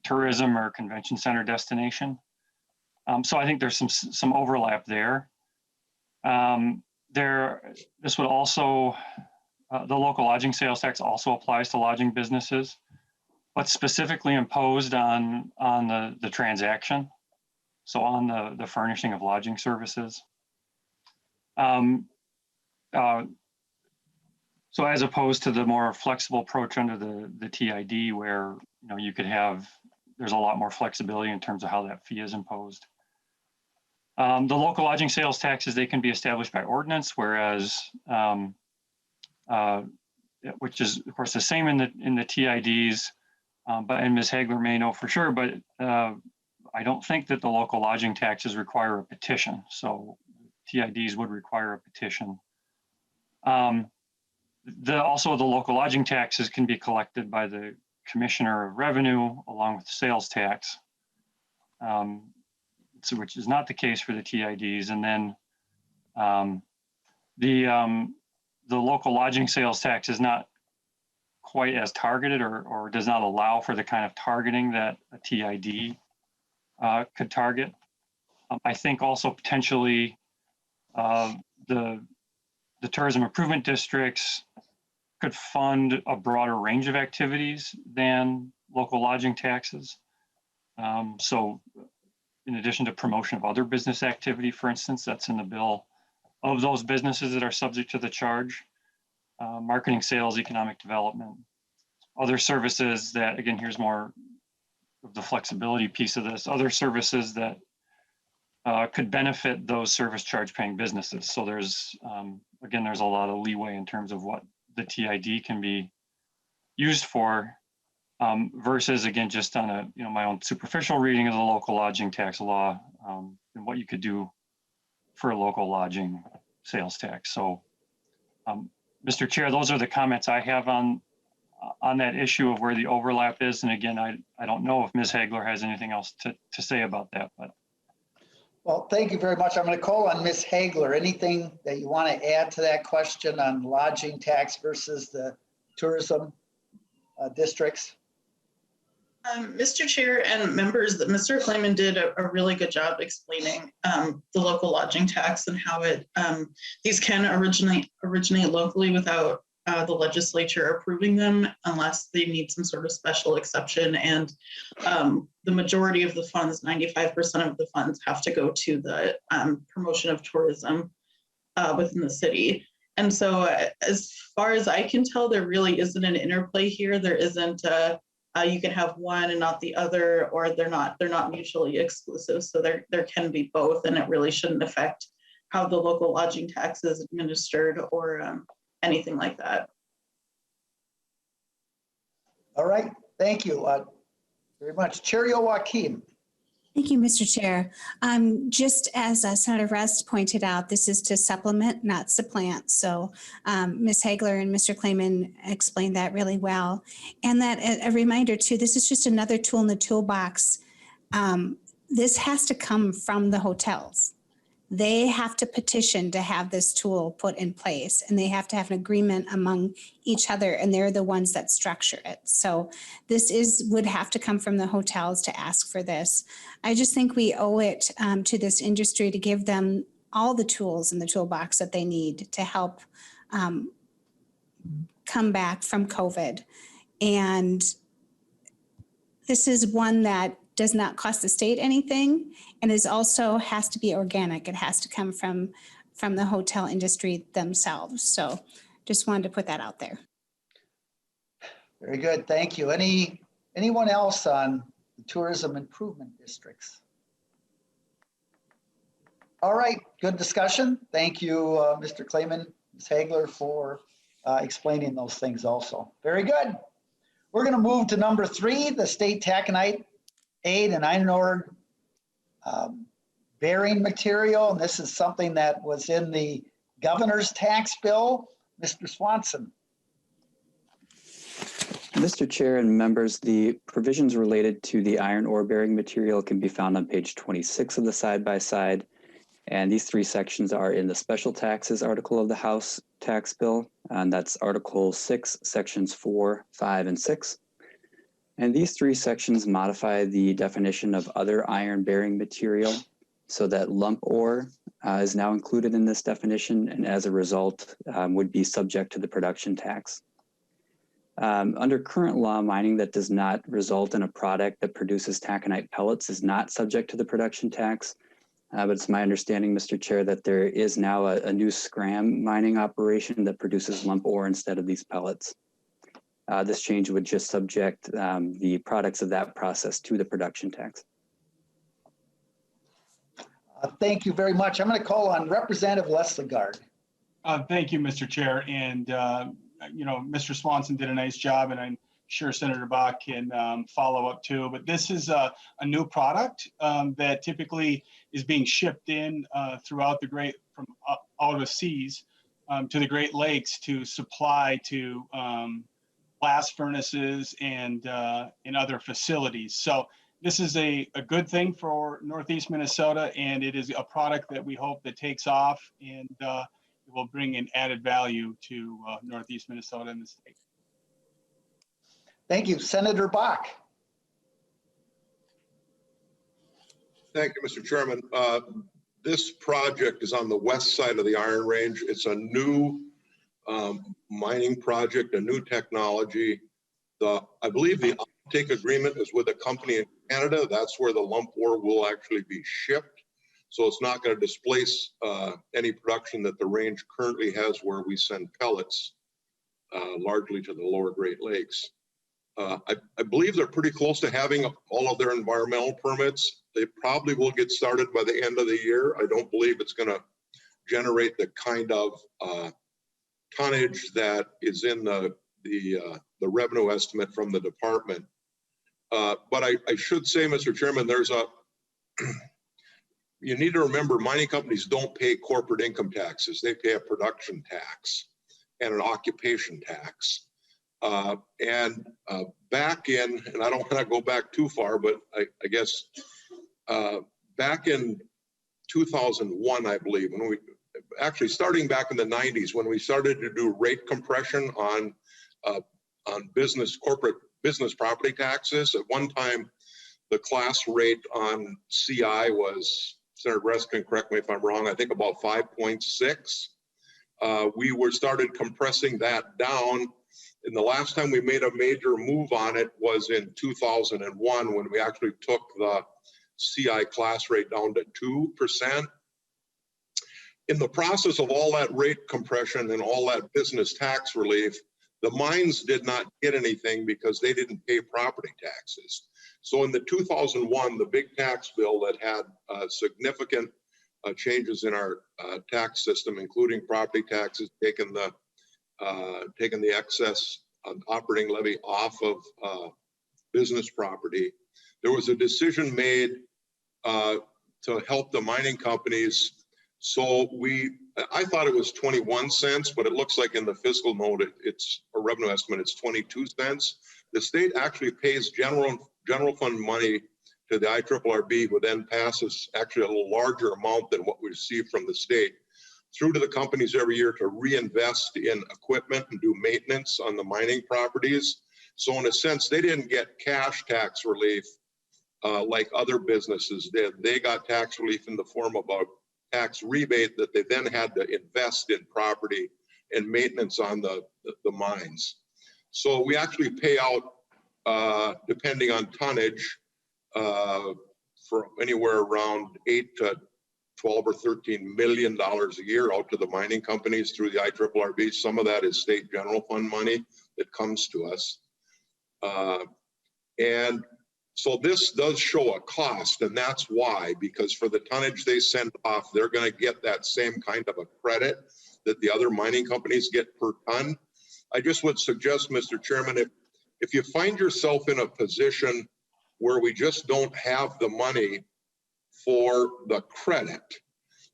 tourism or convention center destination. So I think there's some overlap there. This would also, the local lodging sales tax also applies to lodging businesses, but specifically imposed on the transaction. So on the furnishing of lodging services. So as opposed to the more flexible approach under the TID, where you could there's a lot more flexibility in terms of how that fee is imposed. The local lodging sales taxes, they can be established by ordinance, whereas which is of course the same in the TIDs, and Ms. Hagler may know for sure, but I don't think that the local lodging taxes require a petition. So TIDs would require a petition. Also, the local lodging taxes can be collected by the Commissioner of Revenue along with the sales tax, which is not the case for the TIDs. And then the local lodging sales tax is not quite as targeted or does not allow for the kind of targeting that a TID could target. I think also potentially the tourism improvement districts could fund a broader range of activities than local lodging taxes. So in addition to promotion of other business activity, for instance, that's in the bill, of those businesses that are subject to the charge, marketing, sales, economic development, other services that, again, here's more of the flexibility piece of this, other services that could benefit those service charge paying businesses. So there's, again, there's a lot of leeway in terms of what the TID can be used for versus, again, just on my own superficial reading of the local lodging tax law and what you could do for a local lodging sales tax. So Mr. Chair, those are the comments I have on that issue of where the overlap is. And again, I don't know if Ms. Hagler has anything else to say about that, but. Well, thank you very much. I'm going to call on Ms. Hagler. Anything that you want to add to that question on lodging tax versus the tourism districts? Mr. Chair and members, that Mr. Clayman did a really good job explaining the local lodging tax and how these can originate locally without the legislature approving them unless they need some sort of special exception. And the majority of the funds, 95% of the funds, have to go to the promotion of tourism within the city. And so as far as I can tell, there really isn't an interplay here. There isn't you can have one and not the other, or they're not mutually exclusive. So there can be both, and it really shouldn't affect how the local lodging tax is administered or anything like that. All right, thank you very much. Chair Joachim. Thank you, Mr. Chair. Just as Senator Rest pointed out, this is to supplement, not supplant. So Ms. Hagler and Mr. Clayman explained that really well. And that a reminder too, this is just another tool in the toolbox. This has to come from the hotels. they have to petition to have this tool put in place, and they have to have an agreement among each other, and they're the ones that structure it. So this would have to come from the hotels to ask for this. I just think we owe it to this industry to give them all the tools in the toolbox that they need to help come back from COVID. And this is one that does not cost the state anything, and is also has to be organic. It has to come from the hotel industry themselves. So just wanted to put that out there. Very good, thank you. Anyone else on the tourism improvement districts? All right, good discussion. Thank you, Mr. Clayman, Ms. Hagler, for explaining those things also. Very good. We're going to move to number 3, the state taconite aid and iron ore bearing material. And this is something that was in the governor's tax bill. Mr. Swanson. Mr. Chair and members, the provisions related to the iron ore bearing material can be found on page 26 of the side-by-side. And these 3 sections are in the special taxes article of the House tax bill. And that's Article 6, sections 4, 5, and 6. And these 3 sections modify the definition of other iron bearing material so that lump ore is now included in this definition, and as a result would be subject to the production tax. Under current law, mining that does not result in a product that produces taconite pellets is not subject to the production tax. But it's my understanding, Mr. Chair, that there is now a new scram mining operation that produces lump ore instead of these pellets. This change would just subject the products of that process to the production tax. Thank you very much. I'm going to call on Representative Leslie Gard. Thank you, Mr. Chair. And, you know, Mr. Swanson did a nice job, and I'm sure Senator Bach can follow up too. But this is a new product that typically is being shipped in throughout the from out of seas to the Great Lakes to supply to blast furnaces and other facilities. So this is a good thing for Northeast Minnesota, and it is a product that we hope that takes off, and it will bring an added value to Northeast Minnesota and the state. Thank you. Senator Bach. Thank you, Mr. Chairman. This project is on the west side of the Iron Range. It's a new mining project, a new technology. I believe the offtake agreement is with a company in Canada. That's where the lump ore will actually be shipped. So it's not going to displace any production that the range currently has, where we send pellets largely to the lower Great Lakes. I believe they're pretty close to having all of their environmental permits. They probably will get started by the end of the year. I don't believe it's going to generate the kind of tonnage that is in the revenue estimate from the department. But I should say, Mr. Chairman, you need to remember, mining companies don't pay corporate income taxes. They pay a production tax and an occupation tax. Back in, and I don't want to go back too far, but I guess back in 2001, I believe, when we actually starting back in the 90s, when we started to do rate compression on corporate business property taxes. At one time, the class rate on CI was, Senator Brest can correct me if I'm wrong, I think about 5.6. We started compressing that down. And the last time we made a major move on it was in 2001, when we actually took the CI class rate down to 2%. In the process of all that rate compression and all that business tax relief, the mines did not get anything because they didn't pay property taxes. So in the 2001, the big tax bill that had significant changes in our tax system, including property taxes, taking the excess operating levy off of business property, there was a decision made to help the mining companies. So I thought it was 21 cents, but it looks like in the fiscal note, it's a revenue estimate, it's 22 cents. The state actually pays general fund money to the IRRB, who then passes actually a little larger amount than what we receive from the state, through to the companies every year to reinvest in equipment and do maintenance on the mining properties. So in a sense, they didn't get cash tax relief like other businesses did. They got tax relief in the form of a tax rebate that they then had to invest in property and maintenance on the mines. So we actually pay out, depending on tonnage, for anywhere around 8 to 12 or 13 million dollars a year out to the mining companies through the IRRB. Some of that is state general fund money that comes to us. And so this does show a cost, and that's why, because for the tonnage they send off, they're going to get that same kind of a credit that the other mining companies get per ton. I just would suggest, Mr. Chairman, if you find yourself in a position where we just don't have the money for the credit,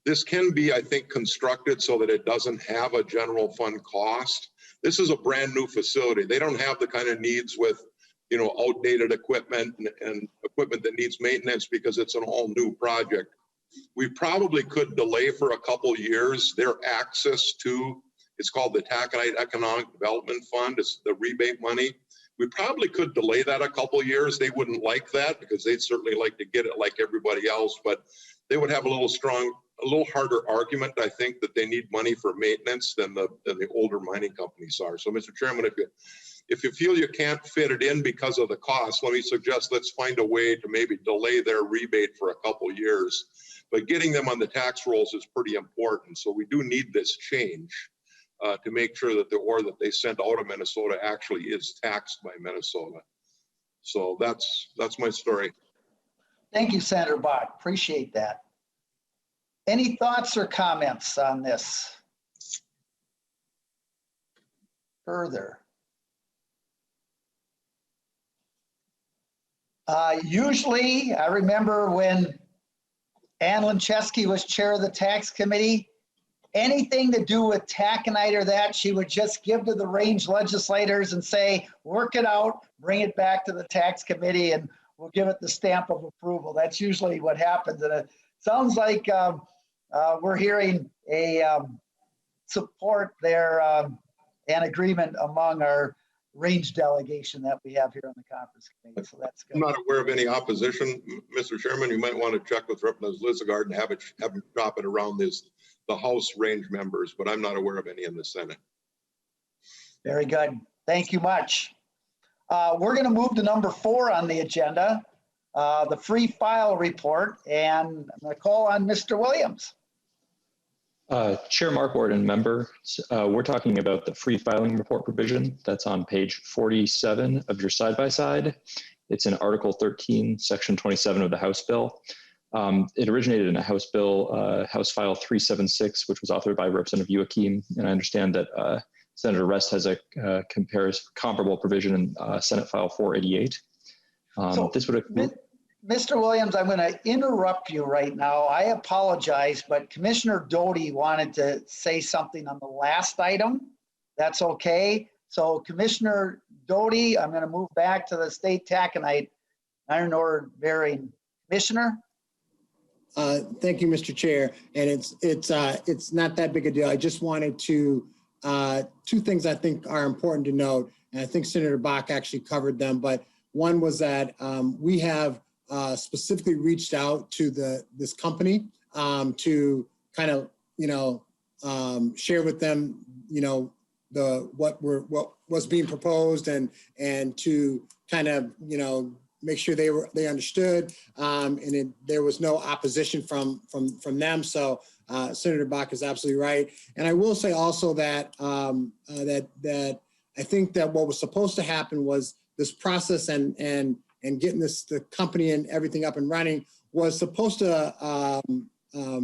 this can be, I think, constructed so that it doesn't have a general fund cost. This is a brand new facility. They don't have the kind of needs with, you know, outdated equipment and equipment that needs maintenance because it's an all new project. We probably could delay for a couple years their access to, it's called the Taconite Economic Development Fund. It's the rebate money. We probably could delay that a couple years. They wouldn't like that because they'd certainly like to get it like everybody else, but they would have a little harder argument, I think, that they need money for maintenance than the older mining companies are. So, Mr. Chairman, if you feel you can't fit it in because of the cost, let me suggest let's find a way to maybe delay their rebate for a couple years. But getting them on the tax rolls is pretty important. So we do need this change to make sure that the ore that they send out of Minnesota actually is taxed by Minnesota. So that's my story. Thank you, Senator Bach. Appreciate that. Any thoughts or comments on this further? Usually, I remember when Ann Linchesky was chair of the tax committee, anything to do with taconite or that, she would just give to the range legislators and say, work it out, bring it back to the tax committee, and we'll give it the stamp of approval. That's usually what happens. And it sounds like we're hearing a support there and agreement among our range delegation that we have here on the conference committee. So that's good. I'm not aware of any opposition, Mr. Chairman. You might want to check with Representative Lizagard and have him drop it around the House range members, but I'm not aware of any in the Senate. Very good. Thank you much. We're going to move to number 4 on the agenda, the free file report, and I'm going to call on Mr. Williams. Chair Marquart and members, we're talking about the free filing report provision that's on page 47 of your side-by-side. It's in Article 13, Section 27 of the House bill. It originated in a House bill, House File 376, which was authored by Representative Joachim, and I understand that Senator Rest has a comparable provision in Senate File 488. This would Mr. Williams, I'm going to interrupt you right now. I apologize, but Commissioner Doty wanted to say something on the last item. That's okay. So Commissioner Doty, I'm going to move back to the state taconite iron ore bearing commissioner. Thank you, Mr. Chair. And it's not that big a deal. I just wanted to, 2 things I think are important to note, and I think Senator Bach actually covered them, but one was that we have specifically reached out to this company to kind of, share with them, what was being proposed and to kind of, make sure they understood, and there was no opposition from them. So Senator Bach is absolutely right. And I will say also that that I think that what was supposed to happen was this process and getting the company and everything up and running was supposed to happen a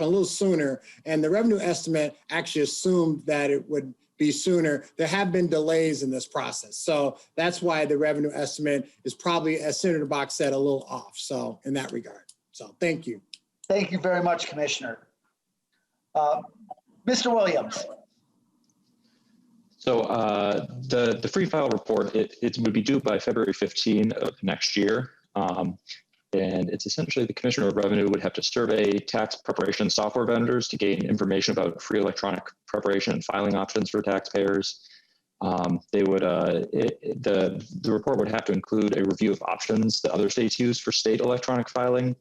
little sooner. And the revenue estimate actually assumed that it would be sooner. There have been delays in this process. So that's why the revenue estimate is probably, as Senator Bach said, a little off. So in that regard. So thank you. Thank you very much, Commissioner. Mr. Williams. So the free file report, it would be due by February 15 of next year. And it's essentially the Commissioner of Revenue would have to survey tax preparation software vendors to gain information about free electronic preparation and filing options for taxpayers. They would the report would have to include a review of options that other states use for state electronic filing,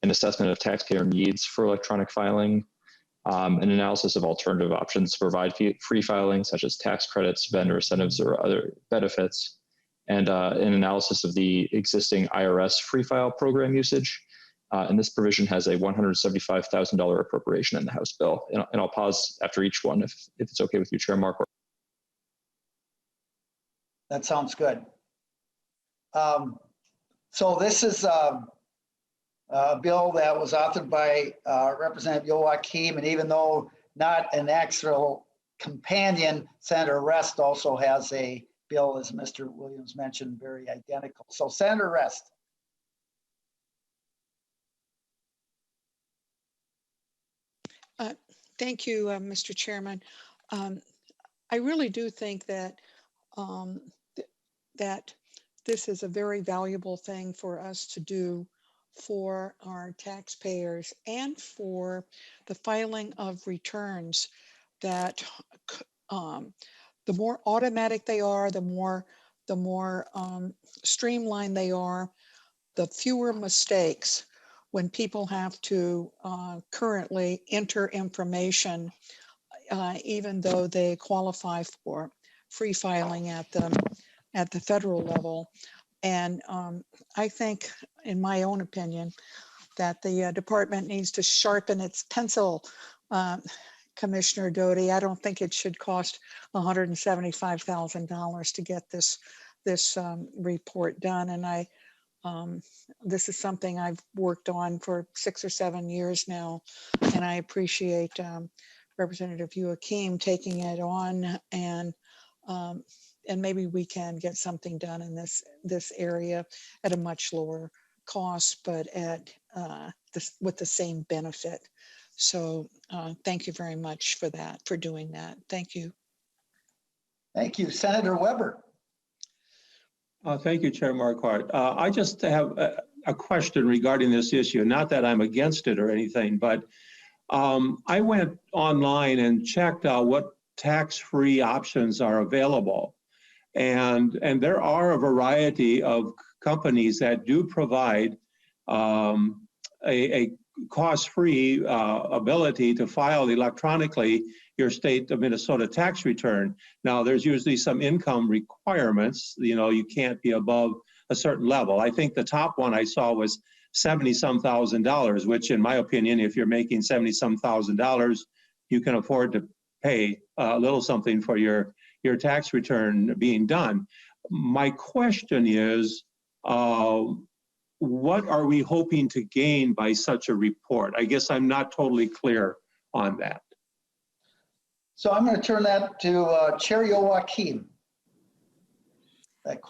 an assessment of taxpayer needs for electronic filing, an analysis of alternative options to provide free filing, such as tax credits, vendor incentives, or other benefits, and an analysis of the existing IRS free file program usage. And this provision has a $175,000 appropriation in the House bill. And I'll pause after each one if it's okay with you, Chair Marquardt. That sounds good. So this is a bill that was authored by Representative Joachim, and even though not an actual companion, Senator Rest also has a bill, as Mr. Williams mentioned, very identical. So Senator Rest. Thank you, Mr. Chairman. I really do think that that this is a very valuable thing for us to do for our taxpayers and for the filing of returns, that the more automatic they are, the more streamlined they are, the fewer mistakes when people have to currently enter information, even though they qualify for free filing at the federal level. And I think, in my own opinion, that the department needs to sharpen its pencil, Commissioner Doty. I don't think it should cost $175,000 to get this report done. And this is something I've worked on for 6 or 7 years now, and I appreciate Representative Joachim taking it on, and maybe we can get something done in this area at a much lower cost, but at with the same benefit. So thank you very much for that, for doing that. Thank you. Thank you. Senator Weber. Thank you, Chair Marquardt. I just have a question regarding this issue. Not that I'm against it or anything, but I went online and checked out what tax-free options are available. And there are a variety of companies that do provide a cost-free ability to file electronically your state of Minnesota tax return. Now, there's usually some income requirements. You know, you can't be above a certain level. I think the top one I saw was $70-some thousand, which in my opinion, if you're making $70-some thousand, you can afford to pay a little something for your tax return being done. My question is, what are we hoping to gain by such a report? I guess I'm not totally clear on that. So I'm going to turn that to Chair Joachim.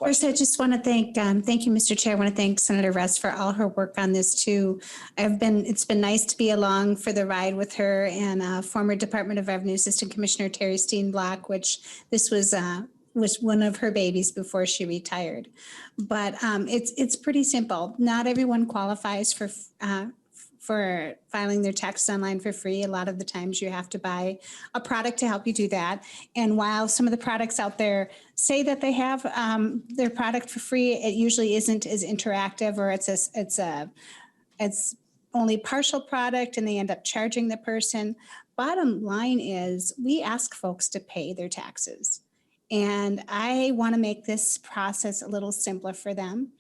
First, I just want to thank you, Mr. Chair. I want to thank Senator Rest for all her work on this too. It's been nice to be along for the ride with her and former Department of Revenue Assistant Commissioner Terry Steenblock, which this was one of her babies before she retired. But it's pretty simple. Not everyone qualifies for filing their taxes online for free. A lot of the times you have to buy a product to help you do that. And while some of the products out there say that they have their product for free, it usually isn't as interactive, or it's only partial product and they end up charging the person. Bottom line is we ask folks to pay their taxes. And I want to make this process a little simpler for them.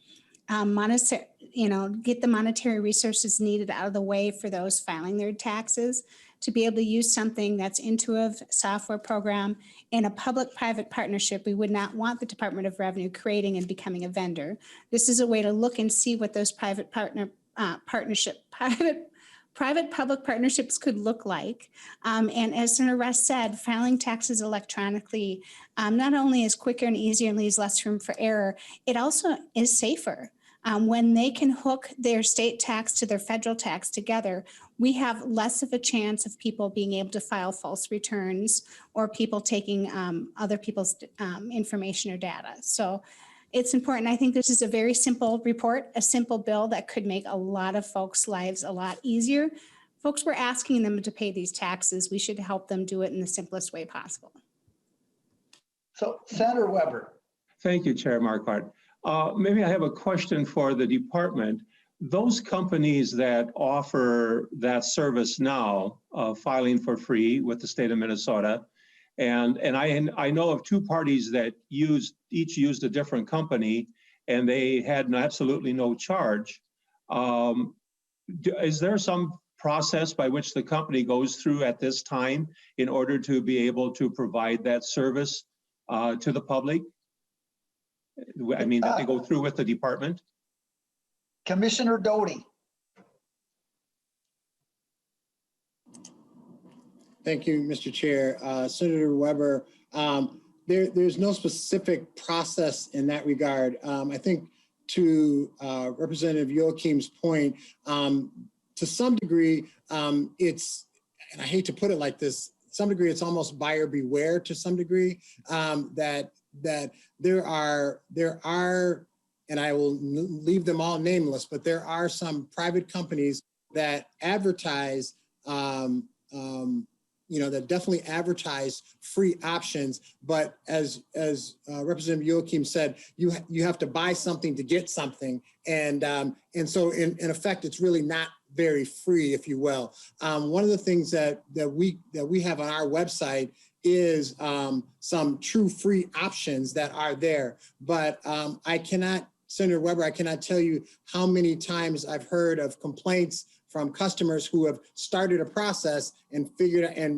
Get the monetary resources needed out of the way for those filing their taxes to be able to use something that's intuitive software program in a public-private partnership. We would not want the Department of Revenue creating and becoming a vendor. This is a way to look and see what those private-public partnerships could look like. And as Senator Rest said, filing taxes electronically not only is quicker and easier and leaves less room for error, it also is safer. When they can hook their state tax to their federal tax together, we have less of a chance of people being able to file false returns or people taking other people's information or data. So it's important. I think this is a very simple report, a simple bill that could make a lot of folks' lives a lot easier. Folks, we're asking them to pay these taxes. We should help them do it in the simplest way possible. So Senator Weber. Thank you, Chair Marquardt. Maybe I have a question for the department. Those companies that offer that service now, filing for free with the state of Minnesota, and I know of two parties that each used a different company, and they had absolutely no charge. Is there some process by which the company goes through at this time in order to be able to provide that service to the public? I mean, that they go through with the department? Commissioner Doty. Thank you, Mr. Chair. Senator Weber, there's no specific process in that regard. I think to Representative Joachim's point, to some degree, it's, and I hate to put it like this, to some degree, it's almost buyer beware to some degree, that there are, and I will leave them all nameless, but there are some private companies that advertise, that definitely advertise free options. But as Representative Joachim said, you have to buy something to get something, and so in effect, it's really not very free, if you will. One of the things that we have on our website is some true free options that are there. But I cannot, Senator Weber, I cannot tell you how many times I've heard of complaints from customers who have started a process and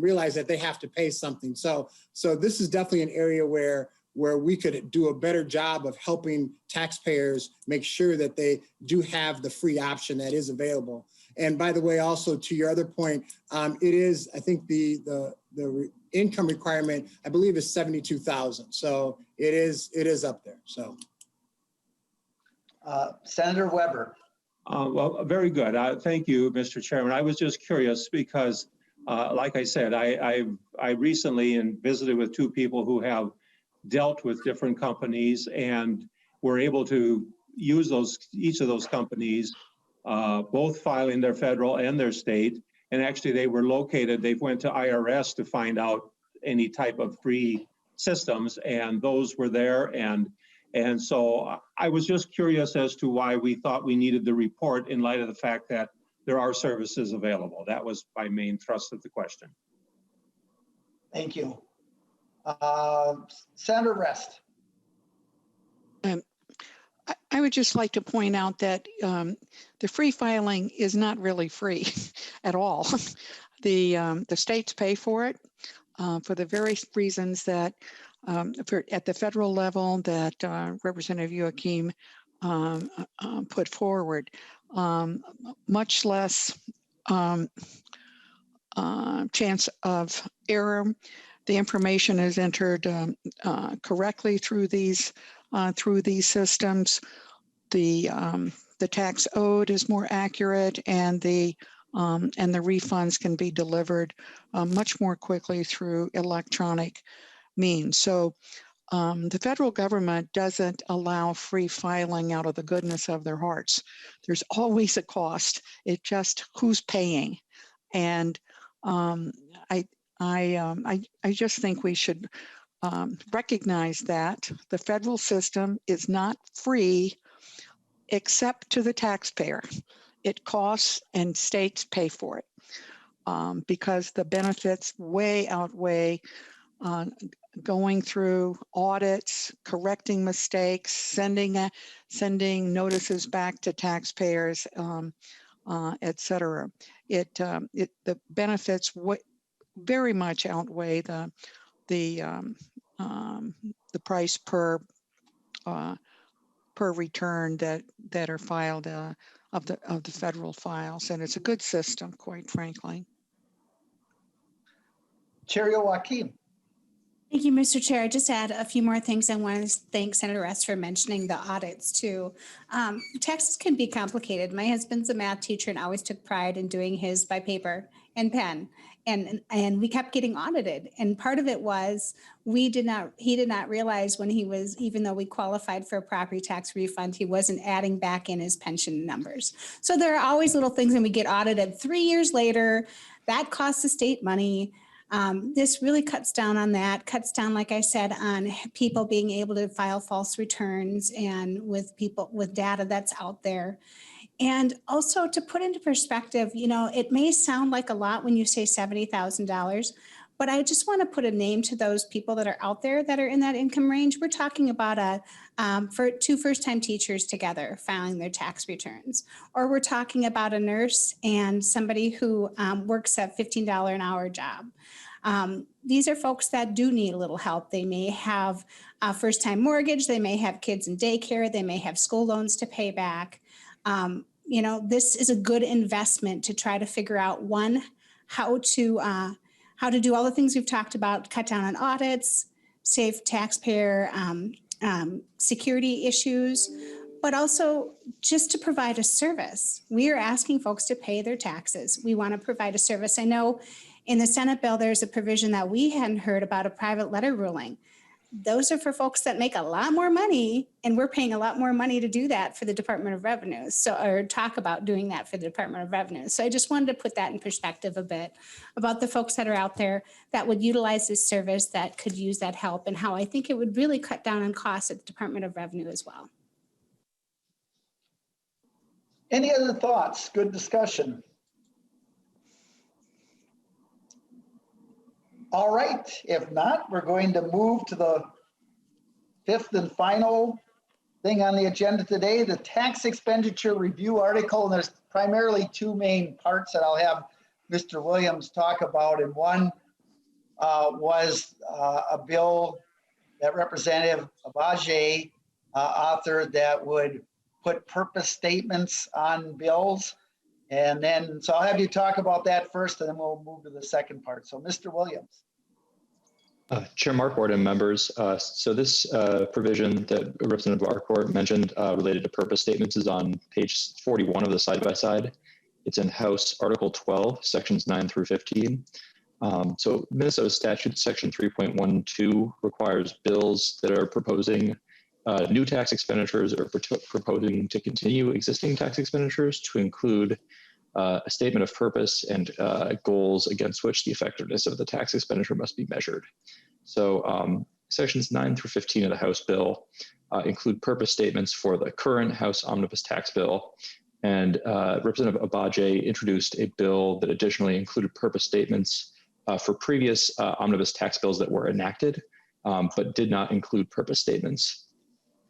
realized that they have to pay something. So this is definitely an area where we could do a better job of helping taxpayers make sure that they do have the free option that is available. And by the way, also to your other point, it is, I think the income requirement, I believe, is 72,000. So it is up there. So, Senator Weber. Well, very good. Thank you, Mr. Chairman. I was just curious because, like I said, I recently visited with two people who have dealt with different companies and were able to use each of those companies, both filing their federal and their state. And actually, they went to IRS to find out any type of free systems, and those were there. And so I was just curious as to why we thought we needed the report in light of the fact that there are services available. That was my main thrust of the question. Thank you. Senator Rest. I would just like to point out that the free filing is not really free at all. The states pay for it for the very reasons that at the federal level that Representative Joachim put forward. Much less chance of error. The information is entered correctly through these systems. The tax owed is more accurate, and the refunds can be delivered much more quickly through electronic means. So the federal government doesn't allow free filing out of the goodness of their hearts. There's always a cost. It's just who's paying, and I just think we should recognize that the federal system is not free except to the taxpayer. It costs, and states pay for it because the benefits way outweigh going through audits, correcting mistakes, sending notices back to taxpayers, et cetera. The benefits very much outweigh the price per return that are filed of the federal files, and it's a good system, quite frankly. Chair Joachim. Thank you, Mr. Chair. I just add a few more things. I want to thank Senator Rest for mentioning the audits too. Taxes can be complicated. My husband's a math teacher and always took pride in doing his by paper and pen. And we kept getting audited. And part of it was he did not realize when he was, even though we qualified for a property tax refund, he wasn't adding back in his pension numbers. So there are always little things, and we get audited 3 years later. That costs the state money. This really cuts down on that, cuts down, like I said, on people being able to file false returns and with people with data that's out there. And also to put into perspective, you know, it may sound like a lot when you say $70,000, but I just want to put a name to those people that are out there that are in that income range. We're talking about for two first-time teachers together filing their tax returns, or we're talking about a nurse and somebody who works a $15 an hour job. These are folks that do need a little help. They may have a first-time mortgage, they may have kids in daycare, they may have school loans to pay back. You know, this is a good investment to try to figure out, one, how to do all the things we've talked about, cut down on audits, save taxpayer security issues, but also just to provide a service. We are asking folks to pay their taxes. We want to provide a service. I know in the Senate bill, there's a provision that we hadn't heard about, a private letter ruling. Those are for folks that make a lot more money, and we're paying a lot more money to do that for the Department of Revenue. So, or talk about doing that for the Department of Revenue. So I just wanted to put that in perspective a bit about the folks that are out there that would utilize this service, that could use that help, and how I think it would really cut down on costs at the Department of Revenue as well. Any other thoughts? Good discussion. All right, if not, we're going to move to the fifth and final thing on the agenda today, the tax expenditure review article. And there's primarily two main parts that I'll have Mr. Williams talk about. And one was a bill that Representative Abage authored that would put purpose statements on bills. And then, so I'll have you talk about that first, and then we'll move to the second part. So Mr. Williams. Chair Marquart and members, so this provision that Representative Marquart mentioned related to purpose statements is on page 41 of the side-by-side. It's in House Article 12, sections 9 through 15. So Minnesota statute section 3.12 requires bills that are proposing new tax expenditures or proposing to continue existing tax expenditures to include a statement of purpose and goals against which the effectiveness of the tax expenditure must be measured. So sections 9 through 15 of the House bill include purpose statements for the current House Omnibus tax bill. And Representative Abage introduced a bill that additionally included purpose statements for previous Omnibus tax bills that were enacted, but did not include purpose statements.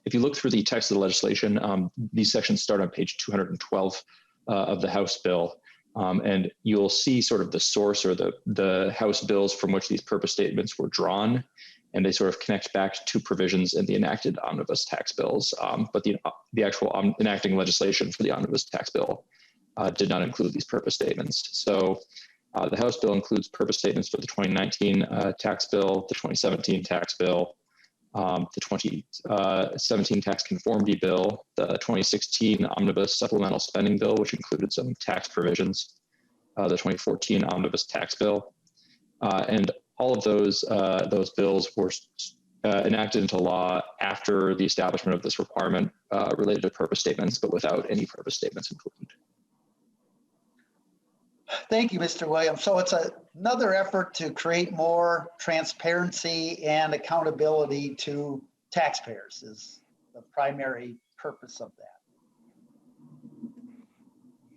If you look through the text of the legislation, these sections start on page 212 of the House bill, and you'll see sort of the source or the House bills from which these purpose statements were drawn, and they sort of connect back to provisions in the enacted omnibus tax bills, but the actual enacting legislation for the omnibus tax bill did not include these purpose statements. So the House bill includes purpose statements for the 2019 tax bill, the 2017 tax bill, the 2017 tax conformity bill, the 2016 omnibus supplemental spending bill, which included some tax provisions, the 2014 omnibus tax bill, and all of those bills were enacted into law after the establishment of this requirement related to purpose statements, but without any purpose statements included. Thank you, Mr. Williams. So it's another effort to create more transparency and accountability to taxpayers is the primary purpose of that.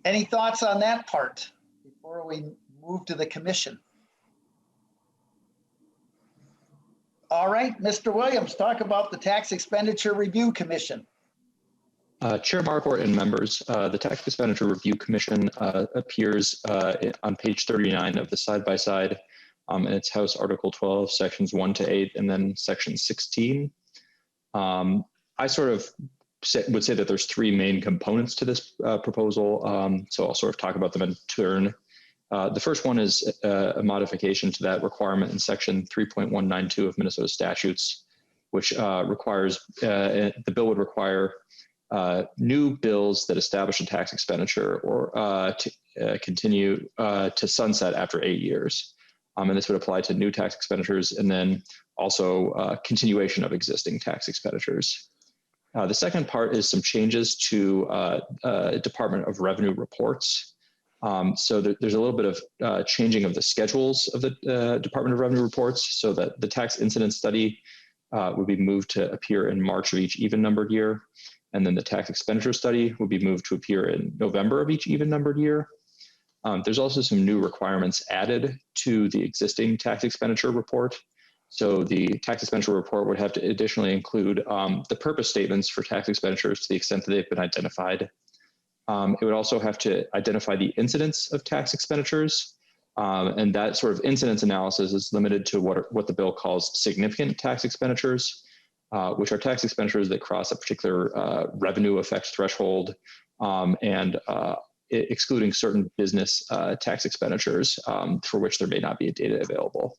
Any thoughts on that part before we move to the commission? All right, Mr. Williams, talk about the Tax Expenditure Review Commission. Chair Marquart and members, the Tax Expenditure Review Commission appears on page 39 of the side-by-side, and it's House Article 12, sections 1 to 8, and then section 16. I sort of would say that there's three main components to this proposal, so I'll sort of talk about them in turn. The first one is a modification to that requirement in section 3.192 of Minnesota statutes, which requires, the bill would require new bills that establish a tax expenditure or to continue to sunset after 8 years. And this would apply to new tax expenditures and then also continuation of existing tax expenditures. The second part is some changes to Department of Revenue reports. So there's a little bit of changing of the schedules of the Department of Revenue reports so that the tax incidence study would be moved to appear in March of each even-numbered year. And then the tax expenditure study would be moved to appear in November of each even-numbered year. There's also some new requirements added to the existing tax expenditure report. So the tax expenditure report would have to additionally include the purpose statements for tax expenditures to the extent that they've been identified. It would also have to identify the incidence of tax expenditures. And that sort of incidence analysis is limited to what the bill calls significant tax expenditures, which are tax expenditures that cross a particular revenue effect threshold and excluding certain business tax expenditures for which there may not be data available.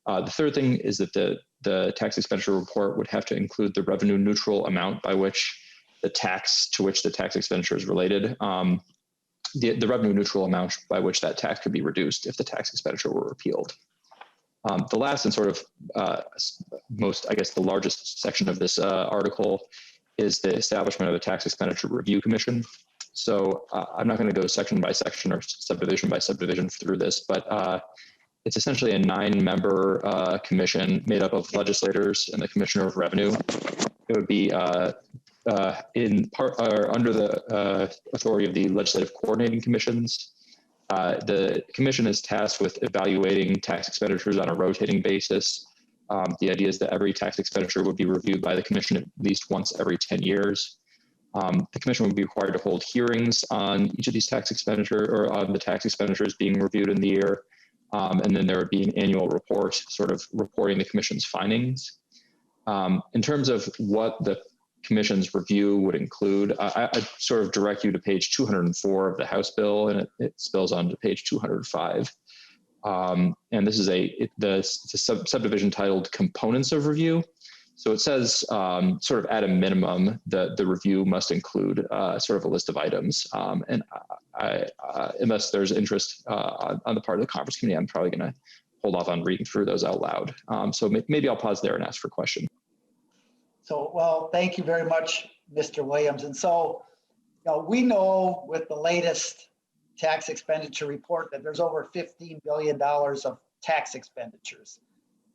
The third thing is that the tax expenditure report would have to include the revenue neutral amount by which the tax to which the tax expenditure is related, the revenue neutral amount by which that tax could be reduced if the tax expenditure were repealed. The last and sort of most, I guess, the largest section of this article is the establishment of a tax expenditure review commission. So I'm not going to go section by section or subdivision by subdivision through this, but it's essentially a 9-member commission made up of legislators and the Commissioner of Revenue. It would be in part under the authority of the legislative coordinating commissions. The commission is tasked with evaluating tax expenditures on a rotating basis. The idea is that every tax expenditure would be reviewed by the commission at least once every 10 years. The commission would be required to hold hearings on each of these tax expenditure or on the tax expenditures being reviewed in the year. And then there would be an annual report sort of reporting the commission's findings. In terms of what the commission's review would include, I sort of direct you to page 204 of the House bill, and it spills onto page 205. And this is it's a subdivision titled Components of Review. So it says sort of at a minimum, the review must include sort of a list of items. And unless there's interest on the part of the conference committee, I'm probably going to hold off on reading through those out loud. So maybe I'll pause there and ask for questions. So, well, thank you very much, Mr. Williams. And so, we know with the latest tax expenditure report that there's over $15 billion of tax expenditures.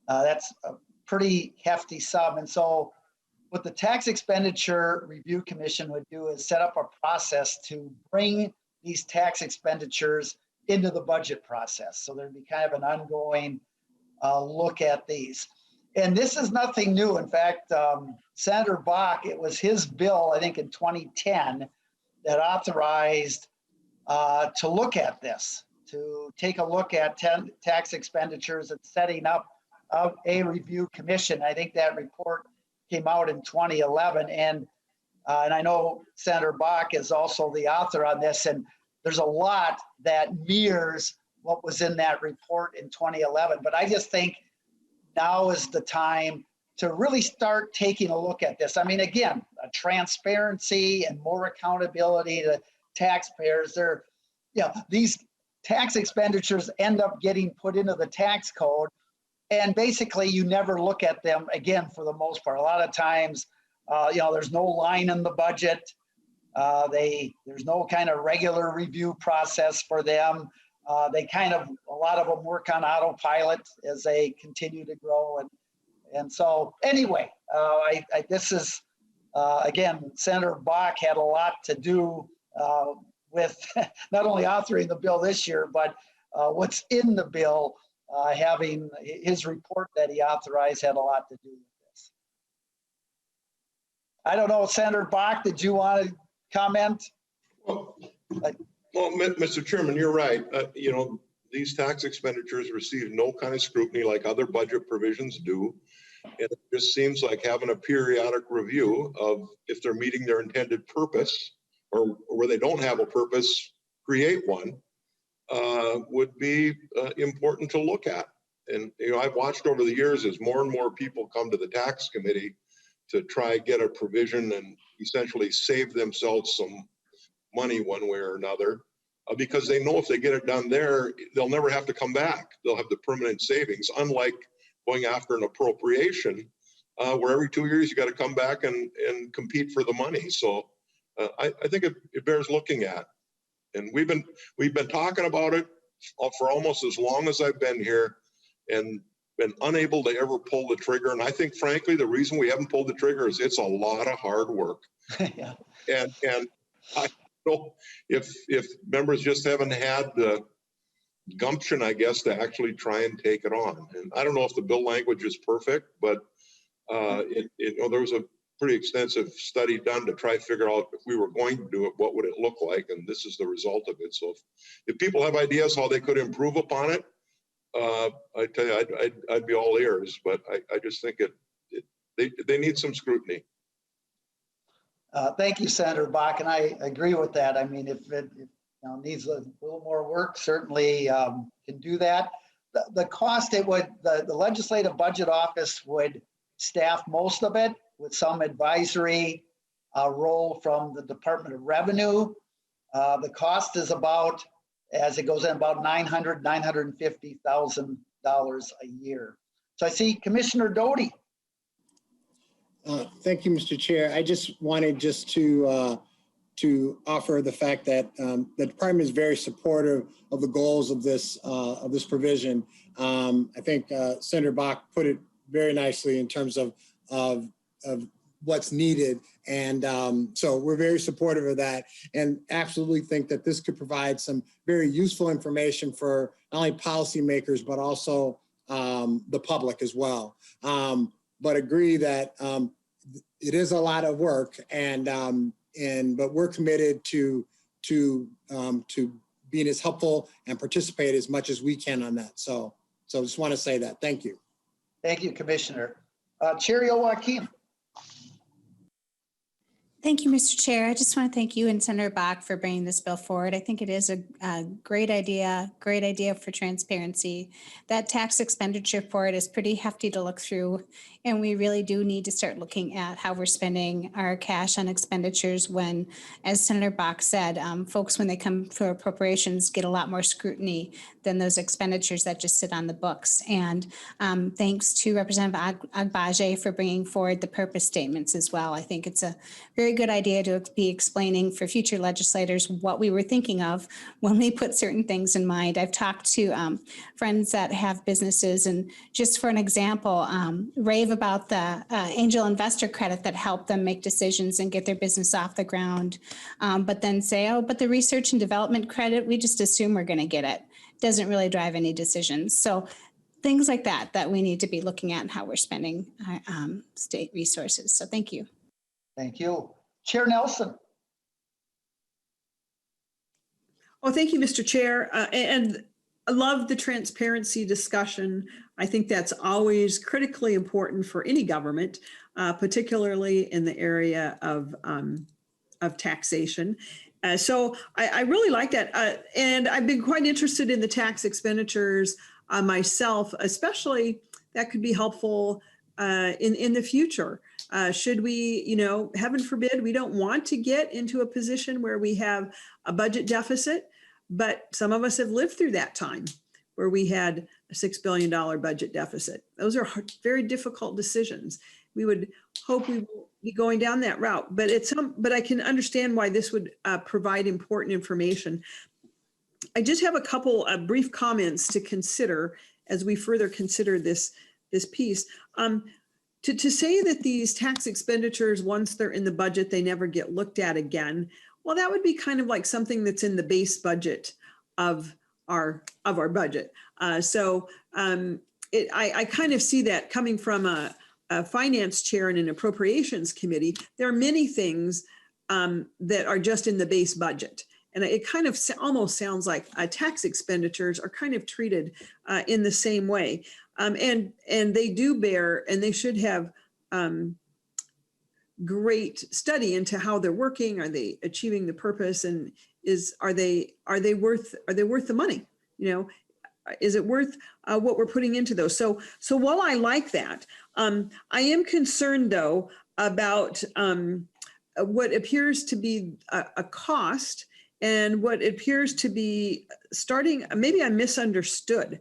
That's a pretty hefty sum. And so what the Tax Expenditure Review Commission would do is set up a process to bring these tax expenditures into the budget process. So there'd be kind of an ongoing look at these. And this is nothing new. In fact, Senator Bach, it was his bill, I think in 2010, that authorized to look at this, to take a look at tax expenditures and setting up a review commission. I think that report came out in 2011. And I know Senator Bach is also the author on this. And there's a lot that mirrors what was in that report in 2011. But I just think now is the time to really start taking a look at this. I mean, again, transparency and more accountability to taxpayers. These tax expenditures end up getting put into the tax code, and basically you never look at them again for the most part. A lot of times, there's no line in the budget. There's no kind of regular review process for them. A lot of them work on autopilot as they continue to grow. And so anyway, this is, again, Senator Bach had a lot to do with not only authoring the bill this year, but what's in the bill, having his report that he authorized had a lot to do with this. I don't know, Senator Bach, did you want to comment? Well, Mr. Chairman, you're right. These tax expenditures receive no kind of scrutiny like other budget provisions do. And it just seems like having a periodic review of if they're meeting their intended purpose, or where they don't have a purpose, create one. would be important to look at. And, you know, I've watched over the years as more and more people come to the tax committee to try get a provision and essentially save themselves some money one way or another, because they know if they get it done there, they'll never have to come back. They'll have the permanent savings, unlike going after an appropriation where every 2 years you got to come back and compete for the money. So I think it bears looking at. And we've been talking about it for almost as long as I've been here, and been unable to ever pull the trigger. And I think, frankly, the reason we haven't pulled the trigger is it's a lot of hard work. Yeah. And I don't know if members just haven't had the gumption, I guess, to actually try and take it on. And I don't know if the bill language is perfect, but you know, there was a pretty extensive study done to try to figure out if we were going to do it, what would it look like? And this is the result of it. So if people have ideas how they could improve upon it, I tell you, I'd be all ears, but I just think they need some scrutiny. Thank you, Senator Bach, and I agree with that. I mean, if it needs a little more work, certainly can do that. The cost, the Legislative Budget Office would staff most of it with some advisory role from the Department of Revenue. The cost is about, as it goes in, about $950,000 a year. So I see Commissioner Doty. Thank you, Mr. Chair. I just wanted to offer the fact that the department is very supportive of the goals of this provision. I think Senator Bach put it very nicely in terms of what's needed. And so we're very supportive of that, and absolutely think that this could provide some very useful information for not only policymakers, but also the public as well. But agree that it is a lot of work, but we're committed to being as helpful and participate as much as we can on that. So just want to say that. Thank you. Thank you, Commissioner. Chair Joachim. Thank you, Mr. Chair. I just want to thank you and Senator Bach for bringing this bill forward. I think it is a great idea for transparency. That tax expenditure for it is pretty hefty to look through, and we really do need to start looking at how we're spending our cash on expenditures when, as Senator Bach said, folks, when they come for appropriations, get a lot more scrutiny than those expenditures that just sit on the books. And thanks to Representative Agbaje for bringing forward the purpose statements as well. I think it's a very good idea to be explaining for future legislators what we were thinking of when we put certain things in mind. I've talked to friends that have businesses, and just for an example, rave about the angel investor credit that helped them make decisions and get their business off the ground, but then say, oh, but the research and development credit, we just assume we're going to get it. Doesn't really drive any decisions. So things like that we need to be looking at and how we're spending state resources. So thank you. Thank you. Chair Nelson. Oh, thank you, Mr. Chair. And I love the transparency discussion. I think that's always critically important for any government, particularly in the area of taxation. So I really like that. And I've been quite interested in the tax expenditures myself, especially that could be helpful in the future. Should we, heaven forbid, we don't want to get into a position where we have a budget deficit, but some of us have lived through that time where we had a $6 billion budget deficit. Those are very difficult decisions. We would hope we will be going down that route, but I can understand why this would provide important information. I just have a couple of brief comments to consider as we further consider this piece. To say that these tax expenditures, once they're in the budget, they never get looked at again, well, that would be kind of like something that's in the base budget of our budget. I kind of see that coming from a finance chair and an appropriations committee. There are many things that are just in the base budget. And it kind of almost sounds like tax expenditures are kind of treated in the same way. And they do bear, and they should have great study into how they're working. Are they achieving the purpose? And are they worth the money? You know, is it worth what we're putting into those? So while I like that, I am concerned though about what appears to be a cost and what appears to be starting. Maybe I misunderstood.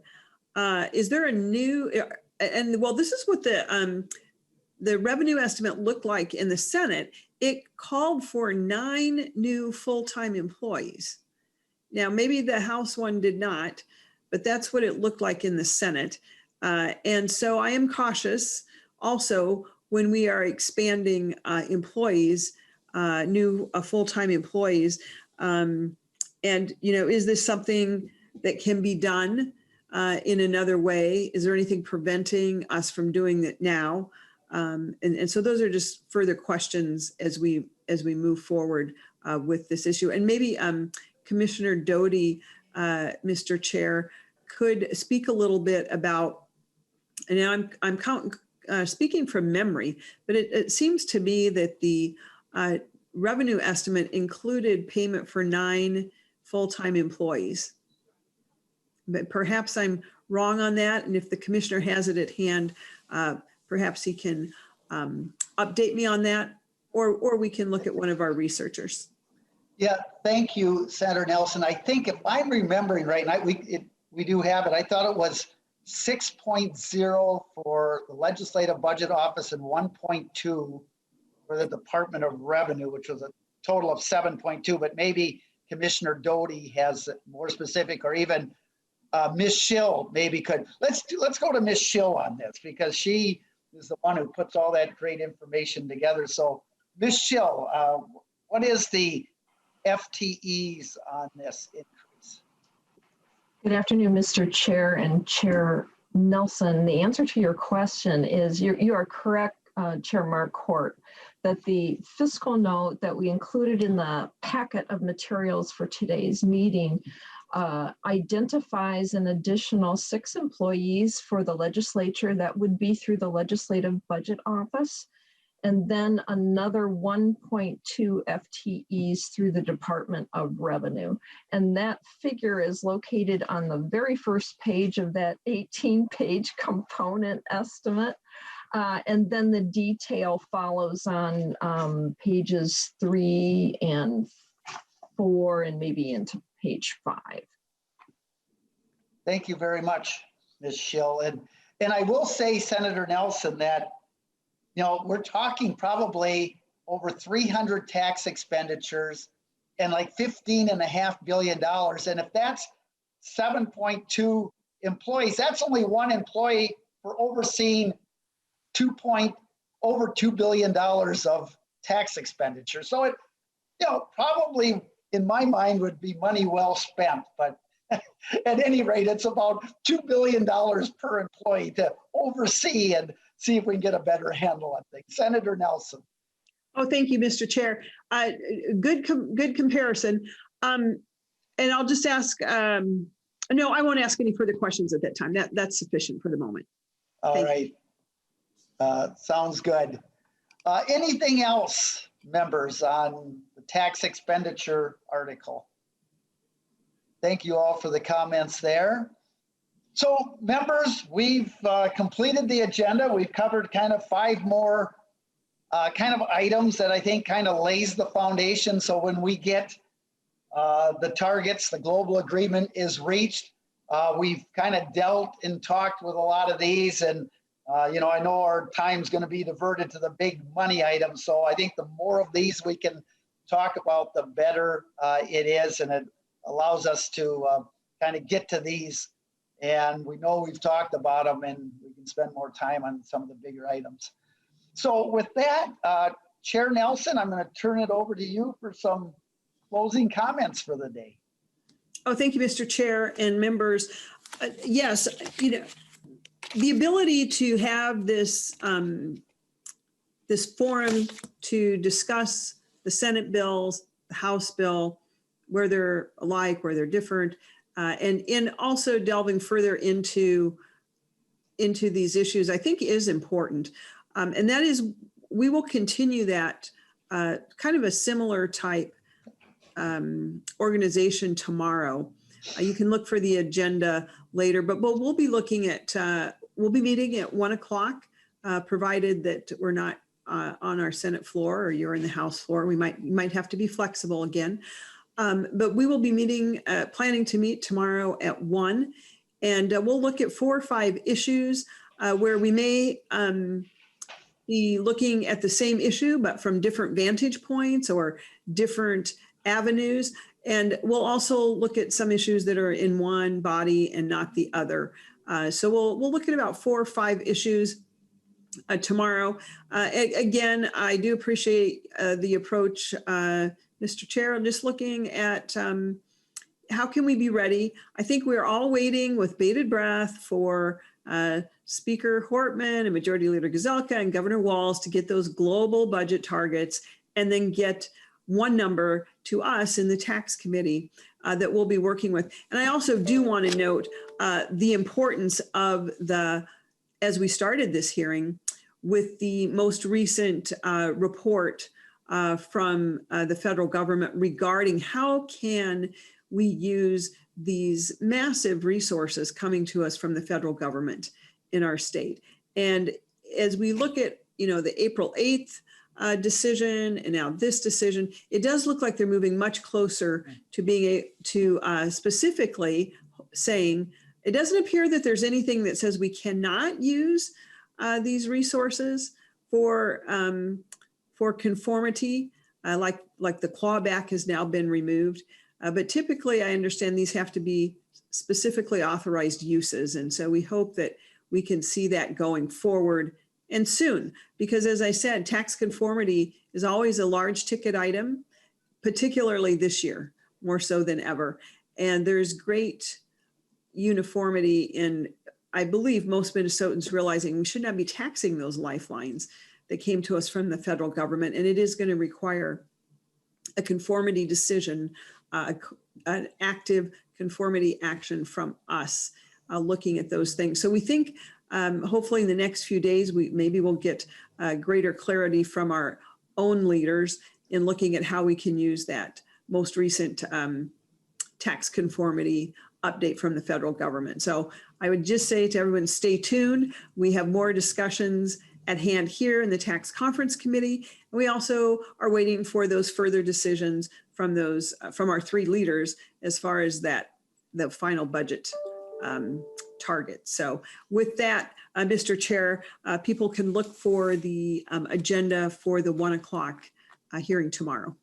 Is there a new? And well, this is what the revenue estimate looked like in the Senate. It called for 9 new full-time employees. Now, maybe the House one did not, but that's what it looked like in the Senate. And so I am cautious also when we are expanding employees, new full-time employees. And, you know, is this something that can be done in another way? Is there anything preventing us from doing it now? And so those are just further questions as we move forward with this issue. And maybe Commissioner Doty, Mr. Chair, could speak a little bit about, and now I'm speaking from memory, but it seems to me that the revenue estimate included payment for 9 full-time employees. But perhaps I'm wrong on that. And if the commissioner has it at hand, perhaps he can update me on that, or we can look at one of our researchers. Yeah, thank you, Senator Nelson. I think if I'm remembering right, and we do have it, I thought it was 6.0 for the Legislative Budget Office and 1.2 for the Department of Revenue, which was a total of 7.2, but maybe Commissioner Doty has more specific, or even Ms. Schill maybe could. Let's go to Ms. Schill on this, because she is the one who puts all that great information together. So Ms. Schill, what is the FTEs on this increase? Good afternoon, Mr. Chair and Chair Nelson. The answer to your question is you are correct, Chair Marquart, that the fiscal note that we included in the packet of materials for today's meeting identifies an additional 6 employees for the legislature that would be through the Legislative Budget Office, and then another 1.2 FTEs through the Department of Revenue. And that figure is located on the very first page of that 18-page component estimate. And then the detail follows on pages 3 and 4 and maybe into page 5. Thank you very much, Ms. Schill. And I will say, Senator Nelson, that we're talking probably over 300 tax expenditures and like $15.5 billion. And if that's 7.2 employees, that's only one employee for overseeing over $2 billion of tax expenditure. So it, probably in my mind would be money well spent, but at any rate, it's about $2 billion per employee to oversee and see if we can get a better handle on things. Senator Nelson. Oh, thank you, Mr. Chair. Good comparison. And I'll just ask, no, I won't ask any further questions at that time. That's sufficient for the moment. All right. Sounds good. Anything else, members, on the tax expenditure article? Thank you all for the comments there. So members, we've completed the agenda. We've covered kind of 5 more kind of items that I think kind of lays the foundation. So when we get the targets, the global agreement is reached. We've kind of dealt and talked with a lot of these, and I know our time's going to be diverted to the big money items. So I think the more of these we can talk about, the better it is, and it allows us to kind of get to these. And we know we've talked about them, and we can spend more time on some of the bigger items. So with that, Chair Nelson, I'm going to turn it over to you for some closing comments for the day. Oh, thank you, Mr. Chair and members. Yes, the ability to have this this forum to discuss the Senate bills, the House bill, where they're alike, where they're different, and also delving further into these issues, I think is important. And that is, we will continue that kind of a similar type organization tomorrow. You can look for the agenda later, but we'll be looking at, we'll be meeting at 1 o'clock, provided that we're not on our Senate floor or you're in the House floor. We might have to be flexible again. But we will be meeting, planning to meet tomorrow at 1, and we'll look at 4 or 5 issues where we may be looking at the same issue, but from different vantage points or different avenues. And we'll also look at some issues that are in one body and not the other. So we'll look at about 4 or 5 issues tomorrow. Again, I do appreciate the approach, Mr. Chair. I'm just looking at how can we be ready? I think we're all waiting with bated breath for Speaker Hortman and Majority Leader Gazelka and Governor Walz to get those global budget targets and then get one number to us in the tax committee that we'll be working with. And I also do want to note the importance of as we started this hearing, with the most recent report from the federal government regarding how can we use these massive resources coming to us from the federal government in our state. And as we look at, the April 8th decision and now this decision, it does look like they're moving much closer to being specifically saying, it doesn't appear that there's anything that says we cannot use these resources for conformity, like the clawback has now been removed. But typically, I understand these have to be specifically authorized uses. And so we hope that we can see that going forward and soon, because as I said, tax conformity is always a large ticket item, particularly this year, more so than ever. And there's great uniformity in, I believe, most Minnesotans realizing we should not be taxing those lifelines that came to us from the federal government. And it is going to require a conformity decision, an active conformity action from us looking at those things. So we think hopefully in the next few days, we'll get greater clarity from our own leaders in looking at how we can use that most recent tax conformity update from the federal government. So I would just say to everyone, stay tuned. We have more discussions at hand here in the tax conference committee. And we also are waiting for those further decisions from our 3 leaders as far as the final budget target. So with that, Mr. Chair, people can look for the agenda for the 1 o'clock hearing tomorrow.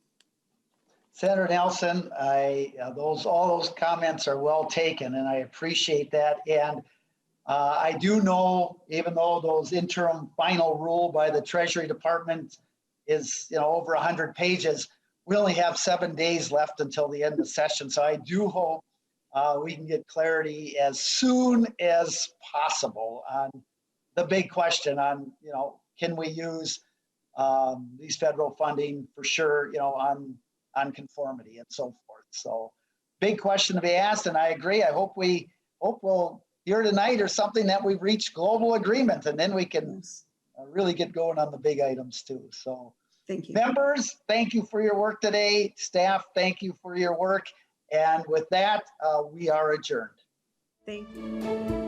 Senator Nelson, all those comments are well taken, and I appreciate that. And I do know, even though those interim final rule by the Treasury Department is over 100 pages, we only have 7 days left until the end of the session. So I do hope we can get clarity as soon as possible on the big question on, can we use these federal funding for sure, on conformity and so forth. So big question to be asked, and I agree. I hope we'll hear tonight or something that we've reached global agreement, and then we can really get going on the big items too. So thank you. Members, thank you for your work today. Staff, thank you for your work. And with that, we are adjourned. Thank you.